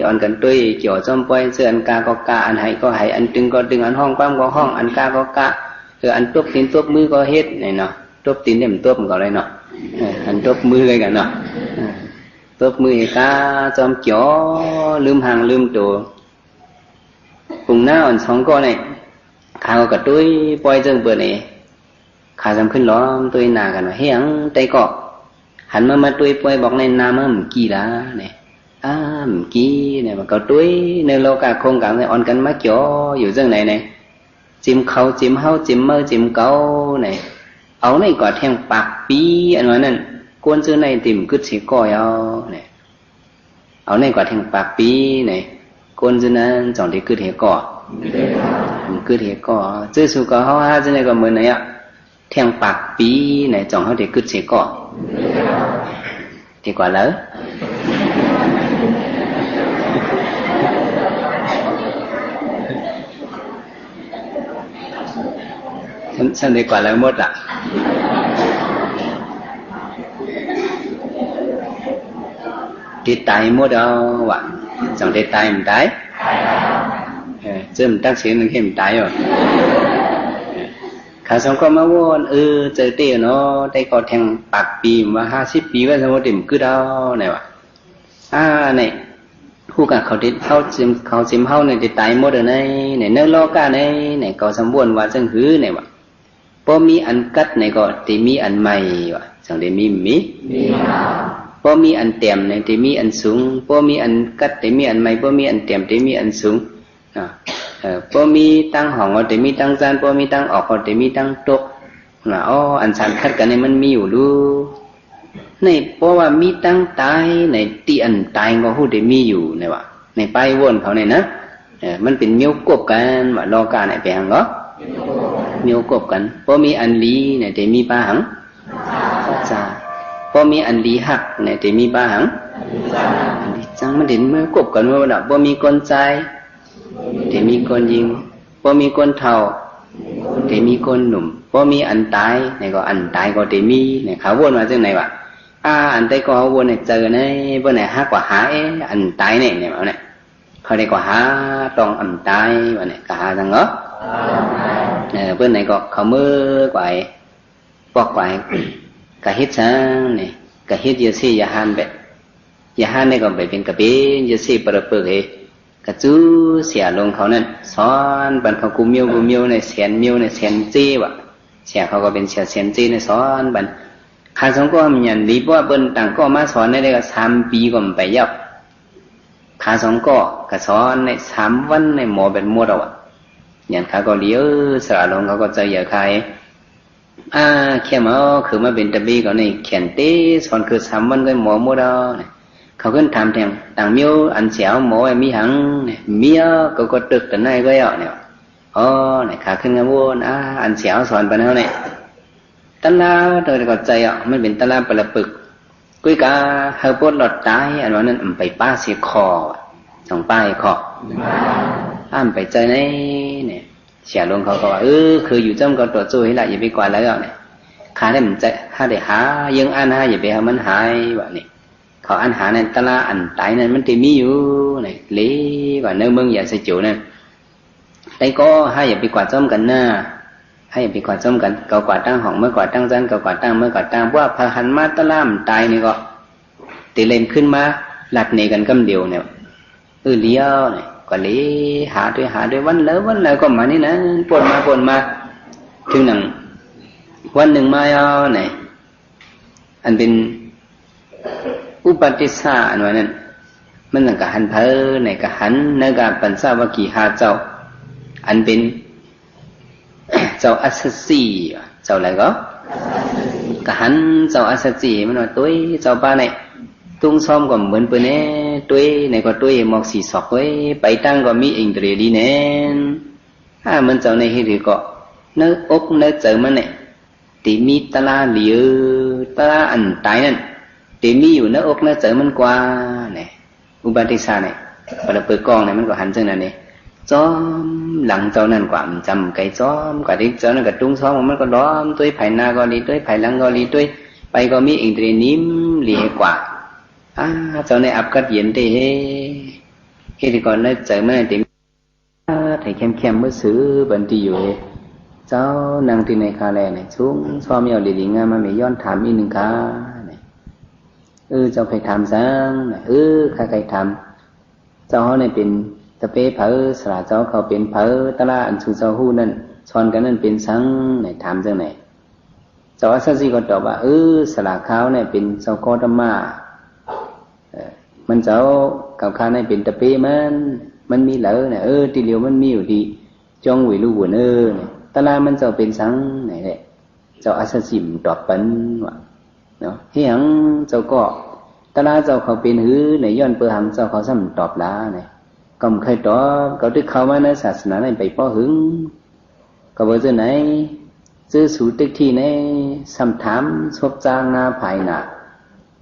อ่อนกันตุ้ยเกี่ยวจอมปล่อยเสื้ออันกาก็กาอันไหก็ไหอันตึงก็ตึงอันห้องปั้มก็ห้องอันกาก็กาอันตบตีนตบมือก็เฮ็ดนี่เนาะตบตีนเนี่ยมันตบมันก็เลยเนาะอันตบมือเลยกันเนาะตบมือกาจอมเกี่ยวลืมหางลืมตัวปุ่งหน้าอ่อน2 ก้อนนี่ขาก็กระตุ้ยปล่อยเจิงเปิดนี่ขาจำขึ้นล้อมตัวหน้ากันว่าเฮียงไตก็หันมาตุ้ยปล่อยบอกในนามันกี่ละเนี่ยกี่เนี่ยมันก็ตุ้ยในโลกาโครงการในอ่อนกันมาเกี่ยวอยู่เรื่องไหนเนี่ยจิ้มเขาจิ้มเฮาจิ้มเมื่อจิ้มเกาเนี่ยเอาในกอดแทงปากปีอันนั้นกวนซื้อในติ่มกึศสีก้อยเอาเนี่ยเอาในกอดแทงปากปีเนี่ยกวนซื้อนั้นจ่องที่กึศเหก่อกึศเหก่อซื้อสุกเขาจะในก็เหมือนไหนอ่ะแทงปากปีเนี่ยจ่องเขาที่กึศสีก่อดีกว่าเลยฉันดีกว่าแล้วหมดอ่ะติดตายหมดเอาวะจังได้ตายมันตายเริ่มตั้งเสียงนึงให้มันตายอ่ะขา2 ก็มาวนเจอเตี้ยเนาะได้ก็แทงปากปีมา50 ปีว่าสมมติมันคือดาวไหนวะเนี่ยผู้กับเขาติดเขาจิ้มเขาเนี่ยติดตายหมดเลยเนี่ยเนื้อโลกาเนี่ยก็สมบูรณ์ว่าจังหือเนี่ยวะพอมีอันกัดเนี่ยก็ที่มีอันใหม่วะจังได้มีพอมีอันเต็มเนี่ยที่มีอันสูงพอมีอันกัดที่มีอันใหม่พอมีอันเต็มที่มีอันสูงพอมีตั้งห้องก็ที่มีตั้งจานพอมีตั้งออกก็ที่มีตั้งโต๊ะอันสารคัดกันเนี่ยมันมีอยู่ดูในเพราะว่ามีตั้งตายในที่อันตายก็หูได้มีอยู่เนี่ยวะในไปวนเขาเนี่ยนะมันเป็นเมียวกบกันว่าโลกาเนี่ยไปหังก็เมียวกบกันพอมีอันลีเนี่ยที่มีป้าหังจ้าพอมีอันลีหักเนี่ยที่มีป้าหังอันลีจังมันเห็นเมื่อกบกันว่าแบบพอมีคนใจที่มีคนยิงพอมีคนเฒ่าที่มีคนหนุ่มพอมีอันตายเนี่ยก็อันตายก็ที่มีเนี่ยเขาวนมาจังไหนวะอันตายก็เขาวนเนี่ยเจอเนี่ยเพื่อนเนี่ยหักกว่าหาอันตายเนี่ยเอาเนี่ยเขาได้ก็หาต้องอันตายวันเนี่ยก็หาจังเหรอเพื่อนเนี่ยก็เขามือกว่าปอกกว่าก็ฮิตซังเนี่ยก็ฮิตเยอะสิยาหันแบบยาหันเนี่ยก็ไปเป็นกระเบนเยอะสิประเปิดกระจู้เสียลงเขานั่นซ้อนบันเขากูเมียวในแสนเมียวในแสนเจ้วะเสียเขาก็เป็นเสียแสนเจ้ในซ้อนบันขา2 ก็มีอย่างดีเพราะว่าเปิ้นต่างก็มาสอนได้ก็3 ปีก็ไปยับขา2 ก็กระสอนใน3 วันในหมอเป็นหมดเอาอย่างขาก็เลี้ยวสระลงเขาก็จะอย่าใครแค่มาคือมาเป็นตะบีก็ในเขียนเต้สอนคือ3 วันก็หมอหมดเอาเขาขึ้นทำแทงต่างเมียวอันเสียวหมอมีหังเมียก็ตึกแต่ไหนก็เอาเนี่ยเนี่ยขาขึ้นกระบวนอันเสียวสอนไปแล้วเนี่ยตลาโดยก็ใจไม่เป็นตลาประปึกกุยกาเฮาปวดหลอดตายอันว่านั้นไปป้าเสียคอ2 ป้ายคอไปใจเนี่ย เสียลงเขาก็ว่าคืออยู่จำก็ตัวจู่ให้ละอย่าไปกว่าแล้วเนี่ยขาได้มันจะหาได้หายังอันหาอย่าไปหามันหายแบบนี้เขาอันหานั่นตลาอันตายนั่นมันตีมีอยู่เนี่ยเลี้ยว่าเนื้อเมืองอย่าใส่จุนั่นได้ก็ให้อย่าไปกว่าจำกันหน้าให้อย่าไปกว่าจำกันเก่ากว่าตั้งห้องเมื่อกว่าตั้งจันเก่ากว่าตั้งเมื่อกว่าตั้งว่าพาหันมาตลามันตายนี่ก็ตีเล่นขึ้นมาหลัดหนีกันกำเดียวเนี่ยเลี้ยวเนี่ยก็เลยหาด้วยวันแล้วก็มานี่นะปนมาถึงหนังวันหนึ่งมาเนี่ยอันเป็นอุปติสสะอันว่านั้นมันนั่นก็หันเพอเนี่ยก็หันนกาปัญสาวกีหาเจ้าอันเป็นเจ้าอัสสสีเจ้าอะไรก็หันเจ้าอัสสสีมันว่าตุ้ยเจ้าป้าเนี่ยตุ้งซ้อมก็เหมือนเปิ้นเนี่ยตุ้ยเนี่ยก็ตุ้ยหมอกสีสอกไว้ไปตั้งก็มีอิงเดรดีเนี่ยมันเจ้าในเฮริก็เนื้ออกเนื้อเจอมันเนี่ยตีมีตลาเหลียวตลาอันตายนั่นตีมีอยู่เนื้ออกเนื้อเจอมันกว่าเนี่ยอุบัติสาเนี่ยพอเราเปิดกล้องเนี่ยมันก็หันจังนั้นเนี่ยจอมหลังเจ้านั่นกว่ามันจำไก่จอมกว่าที่เจ้านั่นก็ตุ้งซ้อมมันก็ล้อมตุ้ยไผ่นาก็ลีตุ้ยไผ่หลังก็ลีตุ้ยไปก็มีอิงเดรนิ่มเหลียกว่าเจ้าในอับกัดเย็นได้เฮ้ที่ก่อนเนี่ยเจอมันติไถเข้มเมื่อซื้อบันทีอยู่เจ้านางที่ในคาแลเนี่ยชุ่มชอบเอาดีๆงานมาไม่ย้อนถามอีกหนึ่งค่ะเจ้าใครทำซังใครทำเจ้าเขาเนี่ยเป็นตะเป้เผอสระเจ้าเขาเป็นเผอตะลาอันสูเจ้าหู้นั่นชอนกันนั่นเป็นซังเนี่ยถามจังไหนเจ้าอัศสีก็ตอบว่าสระเขาเนี่ยเป็นเจ้าโคตมามันเจ้ากับข้าในเป็นตะเป้มันมีเหลือเนี่ยทีเดียวมันมีอยู่ดีจงวิลูบุญเนี่ยตะลามันเจ้าเป็นสังไหนแหละเจ้าอัศสิมตอบปันว่าเนาะเฮียงเจ้าก็ตะลาเจ้าเขาเป็นหือในย้อนเปื่อหำเจ้าเขาซ้ำตอบลาเนี่ยก็ไม่เคยตอบเขาตึกเข้ามาในศาสนาในไปป้อหึงก็บอกเจ้าไหนซื้อสูตึกที่ในซ้ำถามชบจางนาภายหนา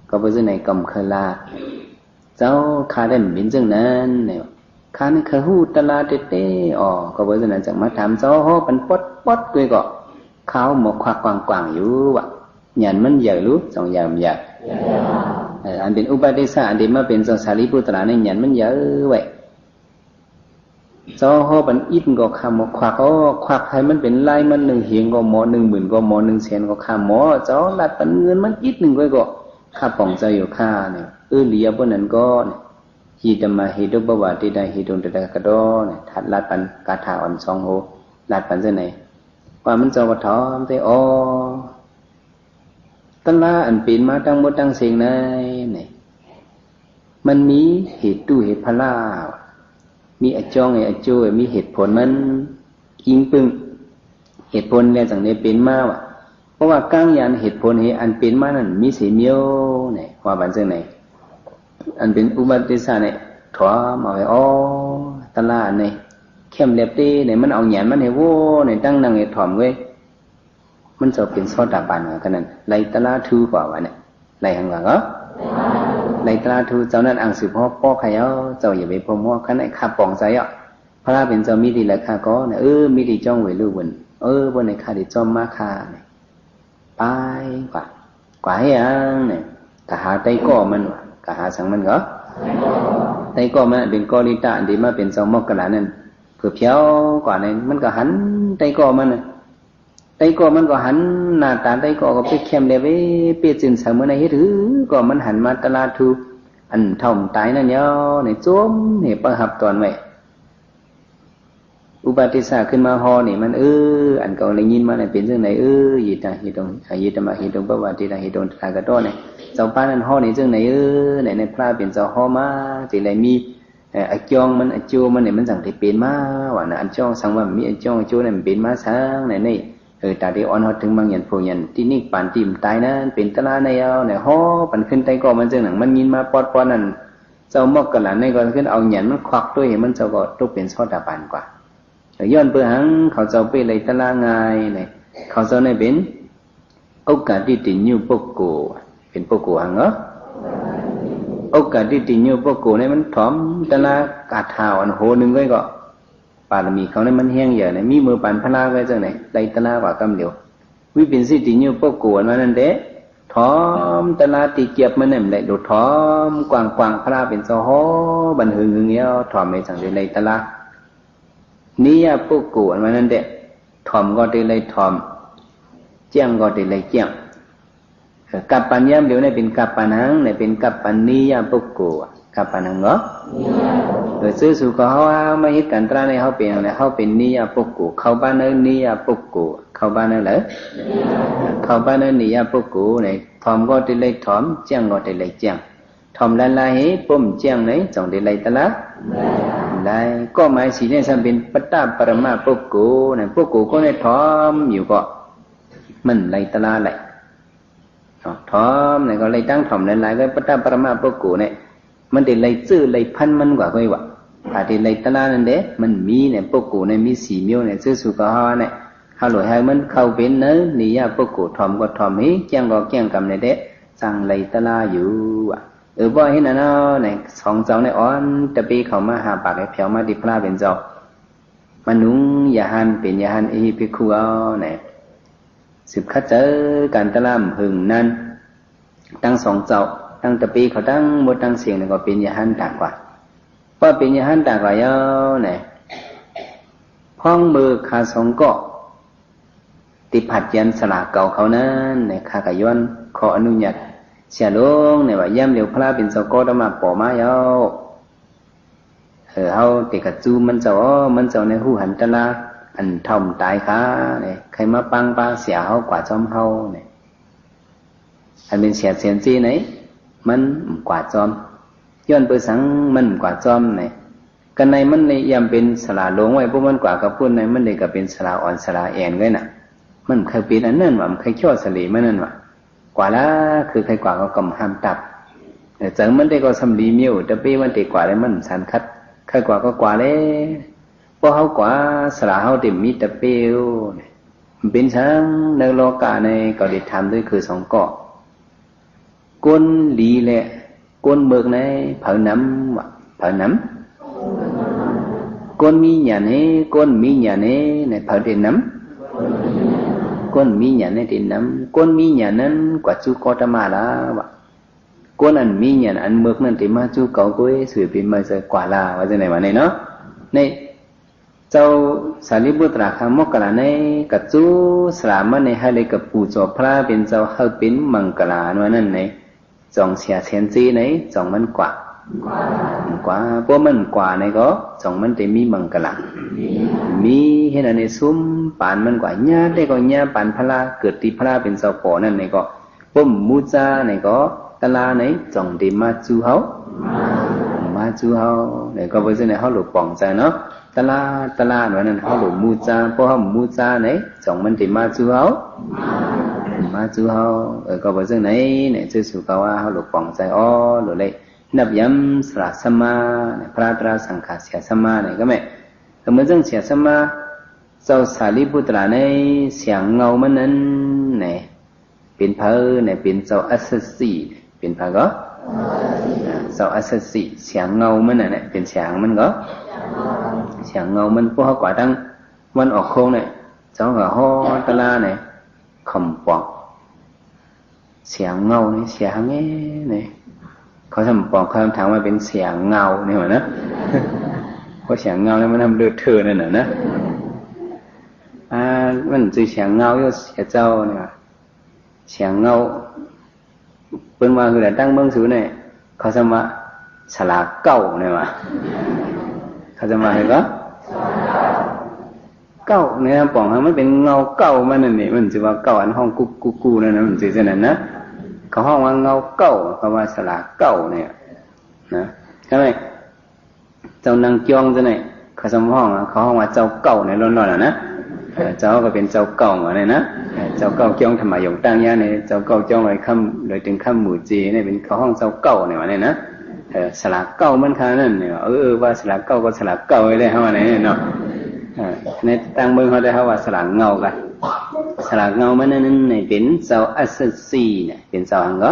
ก็บอกเจ้าไหนก็ไม่เคยลาเจ้าข้าได้เป็นจังนั้นเนี่ยข้านี่เคยหูตลาดเต้ก็บอกเจ้าไหนจากมาถามเจ้าเป็นปดด้วยก็เขาหมกควักกวางอยู่ว่ะหยันมันใหญ่รู้สองอย่างใหญ่อันเป็นอุปาทิสะอันเดียมาเป็นสารีปุตระในหยันมันเยอะเว้ยเจ้าเป็นอินก็ข้าหมกควักให้มันเป็นลายมัน1 เหียงก็หมอ10,000ก็หมอ100,000ก็ข้าหมอเจ้าลัดเป็นเงินมันอิด1ก็ข้าป่องเจ้าอยู่ข้าเนี่ยเลียบนนั้นก็ฮิตมาฮิตุบวาติได้ฮิตุตะกะดอเนี่ยทัดลัดปันกาถาอ่อนสองโหลัดปันเส้นไหนว่ามันเจ้าวัดถอมได้ตั้งละอันปีนมาตั้งหมดตั้งเสียงในเนี่ยมันมีเหตุตู้เหตุพลามีอจองไอโจ้มีเหตุผลมันอิงปึงเหตุผลเนี่ยจากนี้เป็นมาว่ะเพราะว่าก้างยันเหตุผลเหตุอันเป็นมานั่นมีเสียเมียวเนี่ยว่าบันเส้นไหนอันเป็นอุบัติสาเนี่ยถอมาไว้ตลาดเนี่ยเข้มเล็บตีเนี่ยมันเอาหยานมันให้โว้เนี่ยตั้งนางให้ถ่อมไว้มันจะเป็นโซดาบันกันนั่นไล่ตลาดทูกว่าเนี่ยไล่หังหลังไล่ตลาดทูเจ้านั้นอ่างสืบพ่อป้อใครเจ้าอย่าไปพมว่าขันไอ้ข้าป่องใจพระเป็นเจ้ามีดีละข้าก็เนี่ยมีดีจ้องไว้ลูกบนบนในข้าดีจ้อมมาข้าเนี่ยไปกว่าให้ยังเนี่ยกะหาไตก่อมันกะหาสังมันก็ไตก่อมันเป็นกอลิตาดีมาเป็นเจ้ามอกกะลานั่นเผื่อเพียวกว่าเนี่ยมันก็หันไตก่อมันไตก่อมันก็หันหน้าตาไตก่อก็ไปเข้มเลยเว้เปียจินสังมันในเฮ็ดหือก็มันหันมาตลาดทูอันท่อมตายนั่นเนาะเนี่ยโจมเนี่ยประหับตอนไว้อุบัติสาขึ้นมาฮอนี่มันอันเก่าเลยยินมาเนี่ยเป็นเรื่องไหนยิตาฮิตงยิตมาฮิตงปวาติตาฮิตงตากระโดเนี่ยเจ้าป้านั่นฮอนี่เรื่องไหนไหนในพระเป็นเจ้าฮอมาที่ไรมีอจองมันอโจมันเนี่ยมันสั่งที่เป็นมาว่าน่ะอจองสั่งว่ามีอจองอโจเนี่ยมันเป็นมาสังไหนนี่ตาที่อ่อนฮอดถึงบางยันผู้ยันที่นี่ปานติ่มตายนั้นเป็นตะลาในเอาเนี่ยฮอปันขึ้นไตก็มันเรื่องหนังมันยินมาปอดนั่นเจ้ามอกกะหลานในก็ขึ้นเอาหยันมันควักด้วยมันเจ้าก็ตกเป็นโซดาบันกว่าย้อนเพื่อหังเขาเจ้าไปเลยตะลางายเนี่ยเขาเจ้าเนี่ยเป็นโอกาสที่ติญญูปกโกเป็นปกโกหังโอกาสที่ติญญูปกโกเนี่ยมันถอมตะลากาถาอันโหนึงไว้ก็ บารมีเขาเนี่ยมันแห้งเยอะเนี่ยมีมือปันพลาไว้จังไหนไล่ตลากว่ากำเดียววิปินสิติญูปกวนมานั่นเด้ถอมตลาติเกียบมันเนี่ยได้ดูถอมกว้างๆพลาเป็นโซโหบันหึงหึงเงี้ยถอมไปจังได้ไล่ตลานิยปกวนมานั่นเด้ถอมก็ได้ไล่ถอมเจียงก็ได้ไล่เจียงกับปัญญามเดี๋ยวเนี่ยเป็นกับปัญหังเนี่ยเป็นกับปัญนิยปกวนกับปัญหังเหรอซื้อสู่เขาไม่ฮิตกันตราในเขาเป็นอะไรเขาเป็นนิยปกวนเขาบ้านนั้นนิยปกวนเขาบ้านนั้นเลยเขาบ้านนั้นนิยปกวนเนี่ยถอมก็ได้ไล่ถอมเจียงก็ได้ไล่เจียงถอมละลายให้ปุ่มเจียงไหนจงได้ไล่ตละไล่ก็หมายสีเนี่ยฉันเป็นปัตตาปรมาปกวนเนี่ยปกวนก็ได้ถอมอยู่ก็มันไล่ตละไล่ถอมเนี่ยก็ไล่ตั้งถอมละลายก็ปัตตาปรมาปกวนเนี่ยมันได้ไล่ซื่อไล่พันมันกว่าก็ว่าอาทิไล่ตละนั่นเด้มันมีเนี่ยปกวนเนี่ยมีสีมิ้วเนี่ยซื้อสู่เขาเนี่ยฮัลโหลให้มันเข้าเป็นเนื้อนิยปกวนถอมก็ถอมให้เจียงก็เจียงกำเนี่ยเด้สั่งไล่ตละอยู่ว่ะบ่เห็นน่ะเนาะเนี่ยสองเจ้าเนี่ยอ่อนตะปีเข้ามาหาปากให้เพียวมาดิพระเป็นเจ้ามันนุงอย่าหันเป็นอย่าหันอีภิกขุเอาเนี่ยสืบคัดเจอการตะล่ำหึงนั้นตั้งสองเจ้าตั้งตะปีเขาตั้งหมดตั้งเสียงเนี่ยก็เป็นอย่าหันต่างกว่าเพราะเป็นอย่าหันต่างกว่าเยอะเนี่ยพ้องมือขาสองเกาะติดผัดยันสลากเก่าเขานั้นเนี่ยข้ากะย้อนขออนุญาตเสียลงเนี่ยว่าย่ำเหลียวพระเป็นเจ้าก็ต้องมาป่อมาเยาเฮาติกะจูมันเจ้าในหูหันตะลาอันท่อมตายค่ะเนี่ยใครมาปังปาเสียเฮากว่าจอมเฮาเนี่ยอันเป็นเสียเสียนจีไหนมันกว่าจอมย้อนไปสังมันกว่าจอมเนี่ยกันในมันในย่ำเป็นสลาลงไว้พวกมันกว่ากับพูดในมันเลยก็เป็นสลาอ่อนสลาแอนไว้น่ะมันเคยเป็นอันนั้นว่ามันเคยชั่วสลีมันนั่นว่ากว่าละคือใครกว่าก็กำห้ามตับเจังมันได้ก็สำลีมิ้วแต่ปีมันติกว่าเลยมันสันคัดใครกว่าก็กว่าเลยเพราะเขากว่าสลาเขาเต็มมีแต่เปียวเป็นช้างในโลกาในก็ได้ทำด้วยคือสองเกาะก้นหลีแหละก้นเบิกในเผาน้ำว่ะเผาน้ำก้นมีหยาเนก้นมีหยาเนในเผาเด่นน้ำก้นมีหยาในเด่นน้ำก้นมีหยานั้นกว่าจูกอตมาละว่ะก้นอันมีหยาอันเบิกนั่นติมาจูเก่ากุ้ยสื่อเป็นมาจะกว่าละว่าจะไหนวะเนี่ยเนาะในเจ้าสารีบุตรคามกลาในกับจูสลามันในให้เลยกับปู่จอบพระเป็นเจ้าให้เป็นมังกลาว่านั่นในจองเสียเสียนจีในจองมันกว่าเพราะมันกว่าในก็จองมันแต่มีมังกลามีเห็นในซุ้มปานมันกว่าญาได้ก็ญาปานพระเกิดตีพระเป็นเจ้าปอนั่นในก็ปุ่มมูจาในก็ตลาในจองเดมาจูเฮาในก็เพราะฉะนั้นเขาหลุดป่องใจเนาะตลาว่านั้นเขาหลุดมูจาเพราะเขามูจาในจองมันเดมาจูเฮาก็เพราะฉะนั้นเนี่ยจะสู่เขาว่าเขาหลุดป่องใจหลุดเลยนับย้ำสละสมาพระตราสังขารเสียสมาเนี่ยก็ไม่แต่เมื่อจังเสียสมาเจ้าสารีบุตรในเสียงเงามันนั้นเนี่ยเป็นพระเนี่ยเป็นเจ้าอัศสีเป็นพระก็เจ้าอัศสีเสียงเงามันเนี่ยเป็นเสียงมันก็เสียงเงามันพวกเขากว่าตั้งวันออกโค้งเนี่ยเจ้าก็ฮอตะลาเนี่ยคำปอกเสียงเงาเนี่ยเสียงเนี่ยเขาทำปองเขาถามว่าเป็นเสียงเงาเนี่ยเหรอนะเพราะเสียงเงาเนี่ยมันทำเลือดเธอนั่นนะมันจะเสียงเงาอยู่เสียเจ้าเนี่ยเสียงเงาเป็นว่าคือแต่ตั้งเบื้องสูงเนี่ยเขาจะมาสลาเก้าเนี่ยวะเขาจะมาเห็นปะเก้าเนี่ยปองมันเป็นเงาเก้ามันนั่นนี่มันจะว่าเก้าอันห้องกูนั่นนะมันจะเช่นนั้นนะเขาห้องว่าเงาเก้าเขาว่าสลาเก้าเนี่ยนะใช่ไหมเจ้านางจองจะไหนเขาสมห้องเขาห้องว่าเจ้าเก้าในร้อนๆนะเจ้าก็เป็นเจ้าเก่าอะไรนะเจ้าเก่าจ้องทำไมยงตั้งย่าเนี่ยเจ้าเก่าจ้องเลยคำเลยถึงคำหมู่จีเนี่ยเป็นเขาห้องเจ้าเก่าเนี่ยว่าเนี่ยนะสลาเก่ามันขนาดนั้นเนี่ยว่าสลาเก่าก็สลาเก่าเลยเขาว่าเนี่ยเนาะในตั้งเมืองเขาได้เขาว่าสลาเงากันสลาเงามันนั่นเนี่ยเป็นเจ้าอัศสีเนี่ยเป็นเจ้าอังก็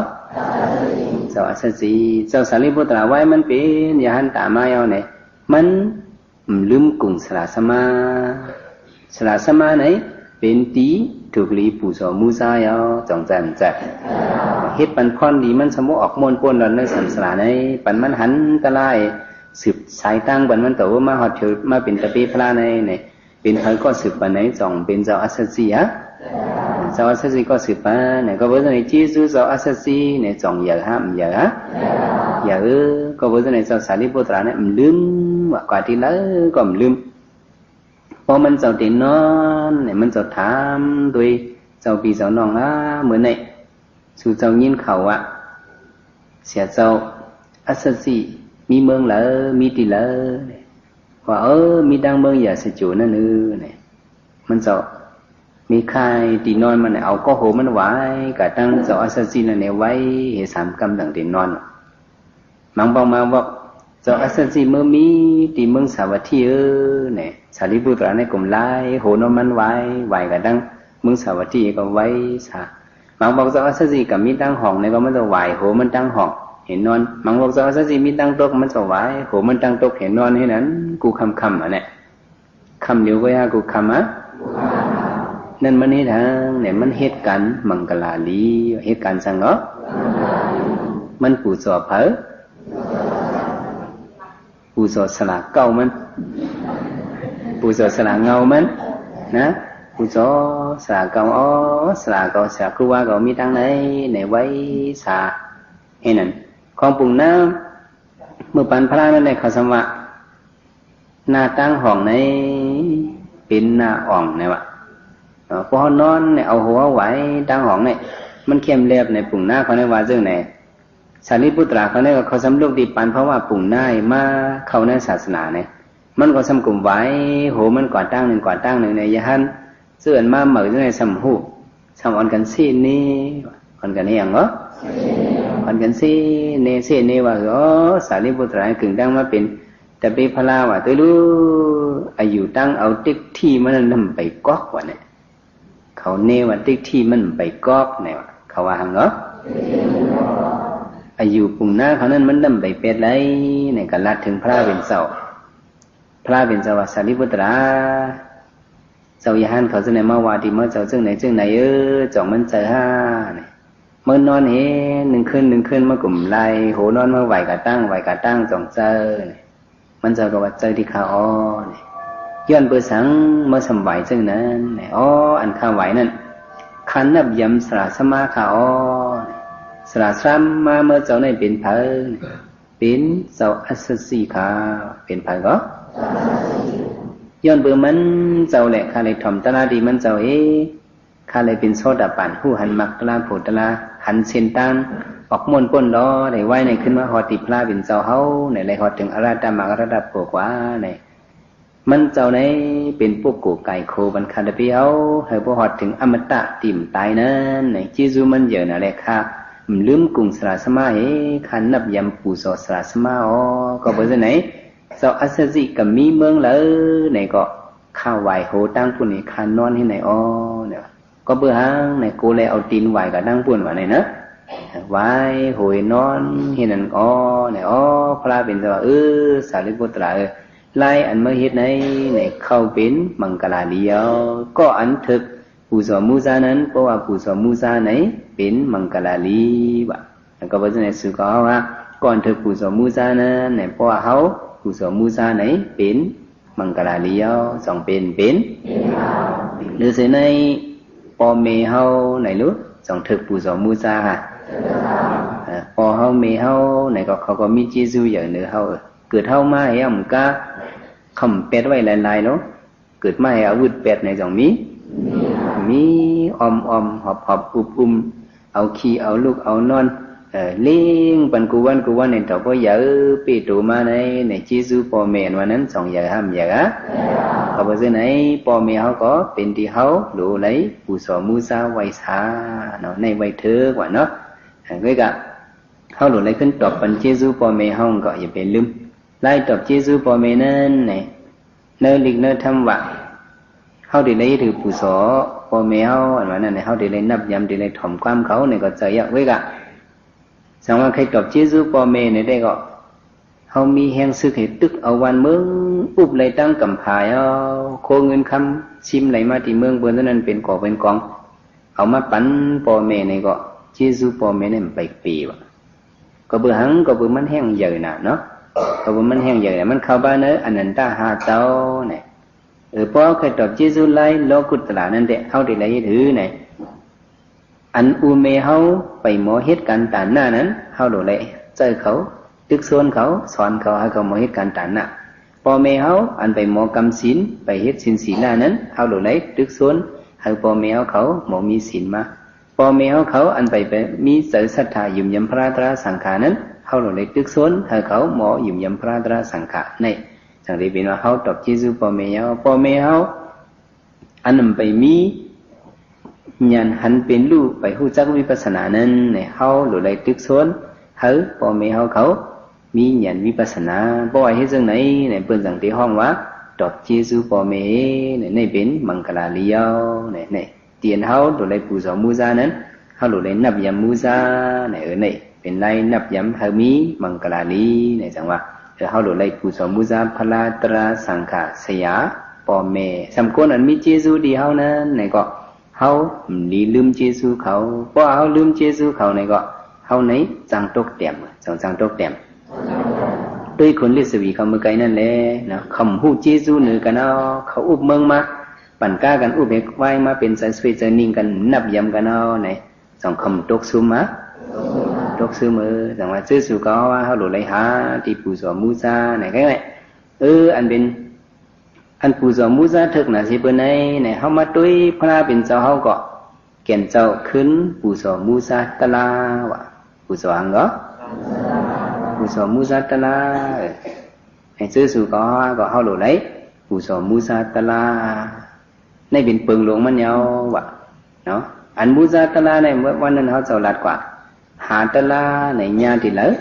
เจ้าอัศสีเจ้าสารีบุตรไว้มันเป็นอย่าหันตามาเอาเนี่ยมัน ลืมกุ่งสละสมาสละสมาไหนเป็นตีถูกลีปู่สอมูซายาวจงใจมันใจเฮ็ดปันพรดีมันสมมติออกมนป่นหลอนในสัมสลาในปันมันหันตะไลสืบสายตั้งปันมันโตมาหอดเถิดมาเป็นตะปีพระในเนี่ยเป็นใครก็สืบปันไหนจงเป็นเจ้าอัศสีฮะเจ้าอัศสีก็สืบปันเนี่ยก็บอกว่าในจีซูเจ้าอัศสีเนี่ยจงอย่าฮะมันอย่าฮะอย่าก็บอกว่าในเจ้าสารีบุตรเนี่ยมันลืมว่ากว่าที่แล้วก็มันลืมพอมันเจ้าตีนอนเนี่ยมันเจ้าถามโดยเจ้าปีเจ้าน้องเหมือนในสู่เจ้ายินเขาเสียเจ้าอัศสีมีเมืองเลยมีตีเลยว่ามีดังเมืองอย่าเสียจูนั่นเนี่ยมันเจ้ามีใครตีนอนมันเอาก็โหมันไว้กะตั้งเจ้าอัศสีนั่นเนี่ยไว้เหตุสามกรรมต่างตีนอนมังบอกมาบอกเจ้าอัศสีเมื่อมีตีเมืองสาวัตถีเนี่ยสารีบุตรในกลุ่มไล่โหนมันไว้กะตั้งเมืองสาวัตถีก็ไว้สามังบอกเจ้าอัศสีกับมีตั้งห้องเนี่ยก็มันจะไหวโหมันตั้งห้องเห็นนอนมังบอกเจ้าอัศสีมีตั้งโต๊ะมันจะไหวโหมันตั้งโต๊ะเห็นนอนให้นั้นกูคำเนี่ยคำเดียวก็ยากูคำนั่นมันนี่ทางเนี่ยมันเหตุการณ์มังกลาลีเหตุการณ์สังเนาะมันปู่สอบเผอปู่สอบสละเก่ามันปู่สอบสละเงามันนะปู่สอบสละเก่าสละเก่าสละครูว่าเก่ามีทางไหนในไว้สาเห็นนั่นของปุ่งน้ำเมื่อปันพระนั่นในเขาสมะหน้าตั้งห้องในเป็นหน้าอ่องเนี่ยวะพอนอนเนี่ยเอาหัวไหวตั้งห้องเนี่ยมันเข้มเรียบในปุ่งหน้าเขาในว่าซึ่งไหนสารีบุตราเขาเนี่ยเขาสำลูกดีปันเพราะว่าปุ่งหน้ามาเข้าในศาสนาเนี่ยมันก็สำกลุ่มไว้โหมันก่อตั้งหนึ่งในยะฮันเสื่อนมาเหมือนในสมหูสมอ่อนกันซีนี่อ่อนกันนี่อย่างเหรออ่อนกันซีนี่ว่าสารีบุตรากึ่งดังมาเป็นแต่ไปพลาว่าตัวรู้อายุตั้งเอาติ๊กที่มันนำไปก๊อกว่าเนี่ยเขาเนว่าติ๊กที่มันไปก๊อกเนี่ยวะเขาว่าหังเหรออายุปุ่งหน้าเขานั้นมันนำไปเป็ดไรเนี่ยก็ลัดถึงพระเป็นเสาว่าสารีบุตราเจ้าย่าหันเขาจะไหนมาว่าดีเมื่อเจ้าจึงไหนจ่องมันเจอห้าเนี่ยเมื่อนอนเห็นหนึ่งคืนมากลุ่มไล่โหนอนมาไหวกะตั้งจ่องเจอเนี่ยมันจะก็ว่าเจอที่ขาเนี่ยย้อนเบอร์สังเมื่อสมัยจึงนั้นเนี่ยอันข้าไหวนั่นขันนับยำสระสมาขาสระซ้ำมาเมื่อเจ้าในเป็นเผอเป็นเจ้าอัศสีขาเป็นเผอก็ย้อนเบอร์มันเจ้าแหละข้าเลยถ่อมตลาดีมันเจ้าข้าเลยเป็นโซดาปั่นผู้หันมักตลาโผตลาหันเซนตังออกมวนป้นล้อได้ไว้ในขึ้นมาหอติพลาเป็นเจ้าเฮาในไรหอถึงอาราดามักอาราดาโผกว่าในมันเจ้าในเป็นพวกกูไก่โคบันคาดเปียวให้พวกหอถึงอมตะติ่มตายนั้นในจิซูมันเยอะนะแหละค่ะลืมกุ่งสระสมาขันนับยำปูโซสระสมาก็บอกว่าไหนเจ้าอัศจิกับมีเมืองเลยไหนก็ข้าวไหวโหตั้งปุ่นนี่ขันนอนที่ไหนเนี่ยก็เบื่อหางไหนกูเลยเอาตีนไหวกับตั้งปุ่นว่าไหนนะไหวโหยนอนที่นั่นเนี่ยพระเป็นเจ้าสารีบุตรไล่อันเมื่อเฮ็ดในเข้าเป็นมังกลาเดียวก็อันถึกปู่สอมูซานั้นเพราะว่าปู่สอมูซาไหนเป็นมังกลาลีวะแล้วก็บอกในสื่อก็ว่าก่อนถึกปู่สอมูซานั้นเนี่ยเพราะว่าเขาปู่สอมูซาไหนเป็นมังกลาเดียวสองเป็นหรือสิในปอเมเฮาไหนรู้สองถึกปู่สอมูซาฮะปอเฮาเมเฮาไหนก็เขาก็มีจิซูอย่างเนื้อเฮาเกิดเฮามาให้มันก็คำเป็ดไว้หลายๆเนาะเกิดมาให้อาวุธเป็ดในสองมีอมหอบอุบเอาขี้เอาลูกเอานอนเลี้ยงปันกูวันในต่อก็เยอะปีตูมาในจิซูปอเมนวันนั้นสองอย่างห้ามอย่างเขาบอกว่าไหนปอเมเขาก็เป็นที่เขาดูเลยปู่สอมูซาไว้ซาเนาะในไว้เถอะกว่าเนาะก็กะเขาดูเลยขึ้นตอบปันจิซูปอเมเขาก็อย่าไปลืมไล่ตอบจิซูปอเมนั่นเนี่ยเนื้อลิกเนื้อทำวะเขาได้เลยถือผู้สอปอเมเขาอันว่านั่นเนี่ยเขาได้เลยนับยำได้เลยถ่อมความเขาเนี่ยก็ใจเยอะไว้กะสังว่าใครตอบจิซูปอเมเนี่ยได้ก็ เขามีแห่งซึกให้ตึกเอาวันเมืองอุบไหลตั้งกำผายเอาโคเงินคำชิมไหลมาที่เมืองเบิ่นนั้นเป็นก่อเป็นกองเอามาปั่นพ่อแม่ในก็เจซูพ่อแม่เนี่ยไปปีวะก็เบื่อหังก็เบื่อมันแห้งใหญ่น่ะเนาะก็เบื่อมันแห้งใหญ่น่ะมันเข้าบ้านเนอะอันนั้นตาหาเจ้าเนี่ยพอเคยตอบเจซูไล่โลกุตละนั่นเด็กเขาได้ไล่ถือเนี่ยอันอูเมเขาไปหมอเฮ็ดการตานหน้านั้นเขาโดนไล่เจอเขาตึกส่วนเขาสอนเขาให้เขาหมอเฮ็ดการตานหน้าพ่อแม่เขาอันไปหมอกำศีลไปเฮ็ดศีลศีลนั้นเขาโดนไล่ตึกส่วนให้พ่อแม่เขาหมอมีศีลมาพ่อแม่เขาอันไปมีใจศรัทธายุ่มยำพระตราสังขารนั้นเขาโดนไล่ตึกส่วนให้เขาหมอยุ่มยำพระตราสังขารในจังได้เป็นว่าเขาตอบเจซูพ่อแม่เขาอันนั้นไปมีญาณหันเป็นลูกไปฮู้จักวิปัสสนานั้นในเขาโดนไล่ตึกส่วนให้พ่อแม่เขามีญาณวิปัสสนาบ่ว่าเฮ็ดจังไหนในเปิ้นจังที่ห้องว่าตอบเจซูพ่อแม่ในเป็นมังคลาลียวในเตียนเฮาโดนไล่ปูสอมูซานั้นเฮาโดนไล่นับยำมูซาในในเป็นไล่นับยำเฮามีมังคลาลีในจังว่าเฮาโดนไล่ปูสอมูซาพลาตราสังฆะสยาพ่อแม่สำคนอันมีเจซูดีเฮานั้นในก็เฮาดีลืมเจซูเขาเพราะเฮาลืมเจซูเขาในก็เฮาในจังตกเต็มจังตกเต็มด้วยคนลิสวีเขาเมื่อไกลนั่นแหละนะคำฮู้เจซูเหนือกันเอาเขาอุบเมืองมาปั่นก้ากันอุบเอกไว้มาเป็นสายสวยใจนิ่งกันนับยำกันเอาไหนสองคำตกซุมมาตกซึมจังว่าซื้อสู่เขาว่าเขาหลุดไหลหาที่ปูสอมูซาไหนก็ไงอันเป็นอันปูสอมูซาถึกน่ะสิเปิ้นไหนเฮามาตุ้ยพระเป็นเจ้าเฮาก็แก่นเจ้าขึ้นปูสอมูซาตะลาวะปูสอหังก็ปูสอมูซาตะลาให้ซื้อสู่เขาก็เฮาหลุดไหลปูสอมูซาตะลาในเป็นเปิงหลวงมันยาววะเนาะอันมูซาตะลาในวันนั้นเขาเจ้าลัดกว่าหาตะลาในญาติเลย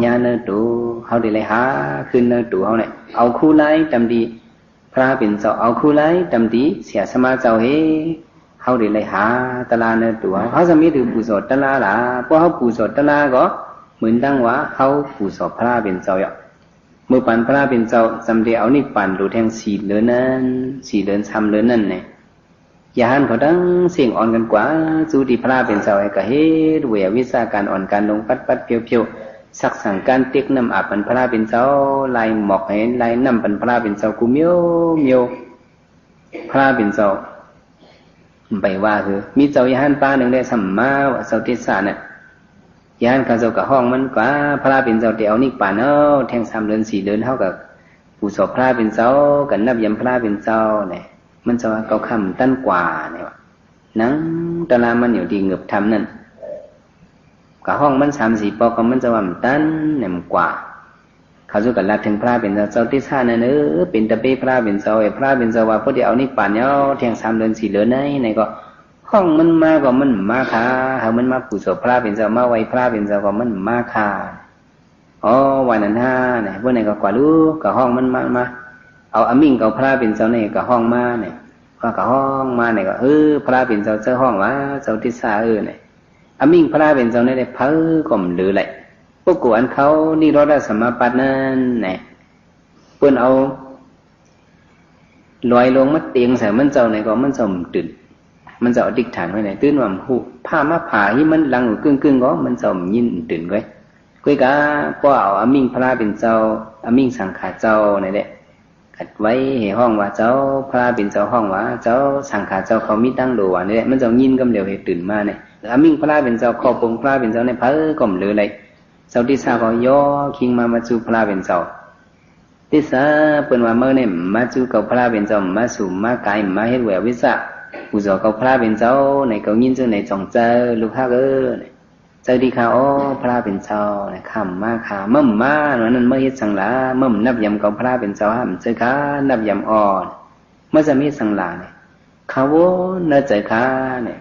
ญาเนตูเขาได้เลยหาขึ้นเนตูเขาเนี่ยเอาคู่ไล่จำดีพระเป็นเจ้าเอาคู่ไล่จำดีเสียสมาเจ้าเฮเขาได้เลยหาตะลาเนตูเขาจะมีถือปูสอตะลาล่ะเพราะเขาปูสอตะลาก็เหมือนดังว่าเขาปูสอพระเป็นเจ้าอย่างเมื่อปันพระเป็นเจ้าจำเดียวนี่ปันดูแทงสีเหลือนั้นสีเหลือนซ้ำเหลือนั่นเนี่ยยานเขาดังเสียงอ่อนกันกว่าจูดีพระเป็นเจ้าไอ้กะเฮ็ดเววิชาการอ่อนการลงปัดเพียวสักสั่งการเต็กน้ำอาบปันพระเป็นเจ้าลายหมอกเห็นลายน้ำปันพระเป็นเจ้ากูเมียวพระเป็นเจ้าไปว่าคือมีเจ้ายานป้าหนึ่งได้สัมมาว่าเจ้าติสาเนี่ยยานเขาเจ้ากับห้องมันกว่าพระเป็นเจ้าเดี๋ยวนี่ป่านเอาแทง3 เดือน4 เดือนเท่ากับผู้สอบพระเป็นเจ้ากันนับยำพระเป็นเจ้าเนี่ยมันจะว่าเกาคำตั้นกว่าเนี่ยวะนังตะลามันอยู่ดีเงือบทำนั่นกับห้องมัน3-4 ปอกก็มันจะว่ามันตั้นเนี่ยมันกว่าเขาสู้กันละถึงพระเป็นเจ้าที่ท่านั่นเป็นตะเป้พระเป็นเจ้าไอ้พระเป็นเจ้าว่าพอเดี๋ยวนี่ป่านเอาแทง3 เดือน 4 เดือนไหนก็ห้องมันมาก็มันมาค่ะเขามันมาผู้สอบพระเป็นเจ้ามาไว้พระเป็นเจ้าก็มันมาค่ะอ๋อวันนั้นเนี่ยพวกไหนก็กว่ารู้กับห้องมันมาเอาอามิ่งกับพระเป็นเจ้าเนี่ยกับห้องมาเนี่ยก็กับห้องมาเนี่ยก็พระเป็นเจ้าห้องวะเจ้าทิศาเนี่ยอามิ่งพระเป็นเจ้าเนี่ยได้เพิ่ก็มหรือไรพวกกวนเขานี่รอดสมาปัตนั่นเนี่ยเพื่อนเอาลอยลงมัดเตียงใส่มันเจ้าเนี่ยก็มันสมตื่นมันจะอดิกฐานไว้ไหนตื่นว่าหูผ้ามาผ่าที่มันลังอยู่กึ่งก็มันสมยินตื่นไว้กุยกะป้อเอาอามิ่งพระเป็นเจ้าอามิ่งสังขารเจ้าเนี่ยแหละขัดไว้เหห้องว่าเจ้าพระเป็นเจ้าห้องว่าเจ้าสังขารเจ้าเขามีตั้งโลว่าเนี่ยมันจะยินกำเดียวเหตุตื่นมาเนี่ยอามิ่งพระเป็นเจ้าขอปงพระเป็นเจ้าเนี่ยเพิ่ก็มเลยเจ้าที่ทราบก็ย่อคิงมาจูพระเป็นเจ้าที่ทราบเป็นว่าเมื่อเนี่ยมาจูกับพระเป็นเจ้ามาสู่มากายมาเฮ็ดแหววิสะผู้สอกับพระเป็นเจ้าในเขายินซึ่งในจงเจอลูกฮักเจอดีข่าวพระเป็นเจ้าเนี่ยคำมาขามั่มมานั้นเมื่อเฮ็ดสังลามั่มนับยำกับพระเป็นเจ้าห้ามเจอขานับยำอ่อนเมื่อจะมีสังลาเนี่ยเขาเนื้อเจอขาเนี่ย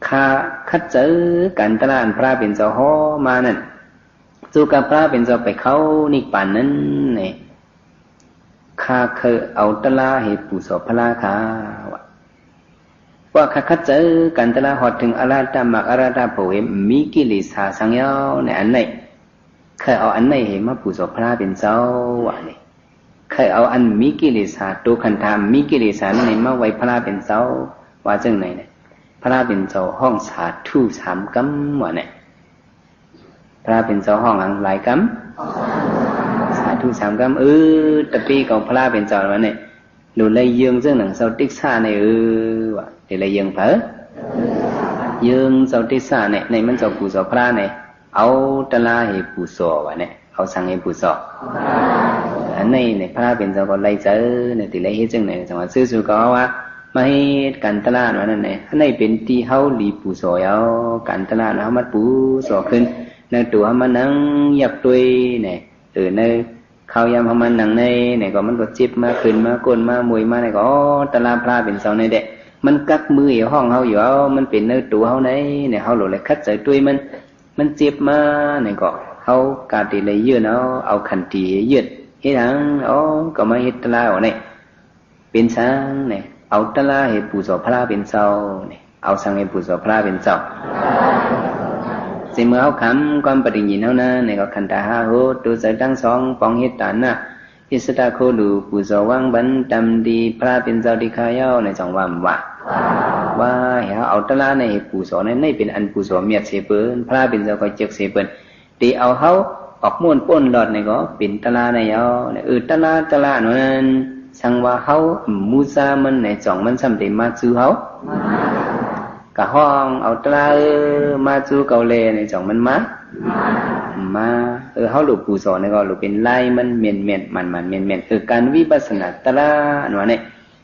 ขาคัดเจอกันตลาดพระเป็นเจ้าห่อมานั่นจูกับพระเป็นเจ้าไปเขานิปานนั้นเนี่ยข้าเคยเอาตลาให้ผู้สอบพระขาวว่าข้าคัดเจอกันตลาหอดถึงอาราตามักอาราตาโผเวมีกิเลสหาสังยาวในอันไหน เคยเอาอันไหนมาปูสพระเป็นเจ้าวะนี่เคยเอาอันมีกิเลสาตัวขันธามีกิเลสาในมาไว้พระเป็นเจ้าว่าจังไหนเนี่ยพระเป็นเจ้าห้องสาธุสามกัมวะเนี่ยพระเป็นเจ้าห้องหลายกัมสาธุสามกัมตะปีของพระเป็นเจ้าวะเนี่ยหลุดเลยยืงซึ่งหนังเสาติกษาในวะเดี๋ยวเลยยืงเผลยืงเสาติกษาเนี่ยในมันเจ้าปูสพระเนี่ยเอาตะลาให้ปูสวะเนี่ยเอาสังให้ปูสอันนี้เนี่ยพระเป็นเจ้าก็ไล่เจอเนี่ยติไล่เฮ็ดจังไหนจังว่าซื่อสุก็ว่ามาเฮ็ดกันตลาดว่านั่นแหละอันนี้เป็นที่เฮาหลีปูสอยเอากันตลาดเฮามาปูสอขึ้นในตัวเฮามานั่งยับตุยเนี่ยในข้าวยามเฮามานั่งในเนี่ยก็มันก็จิบมาขึ้นมาก้นมามวยมาเนี่ยก็ตลาดพระเป็นเจ้าในเด็กมันกักมืออยู่ห้องเฮาอยู่เอามันเป็นในตัวเฮาในเนี่ยเฮาโหลเลยคัดใส่ตุยมันเจ็บมาเนี่ยก็เฮากาติเลยยืดเอาขันตียืดเฮ็ดหยังก็มาเฮ็ดตะลาเอาเนี่ยเป็นสังเนี่ยเอาตะลาให้ปู่สอพระเป็นเจ้าเนี่ยเอาสังให้ปู่สอพระเป็นเจ้าสิเมื่อเฮาคำความปฏิญญาเฮานะเนี่ยก็ขันตาหาโหตัวใจทั้งสองปองเฮ็ดตานะอิสตาโคดูปู่สอวังบันตำดีพระเป็นเจ้าที่ข้าเย้าในจังหวะว่าเฮาเอาตะลาในปู่สอในเป็นอันปู่สอเมียดเสเปิ้นพระเป็นเจ้าก็เจ็กเสเปิ้นตีเอาเฮาออกม้วนป้นหลอดเนี่ยก็เป็นตะลาในเอาตะลานั้นสังว่าเฮามูซามันในจ่องมันสำเร็จมาจูเฮากะห้องเอาตะลามาจูเกาเลในจ่องมันมาเฮาหลุดปูสอนเนี่ยก็หลุดเป็นลายมันเมียนมันเมียนการวิปัสสนาตะลาอันว่าเนี่ย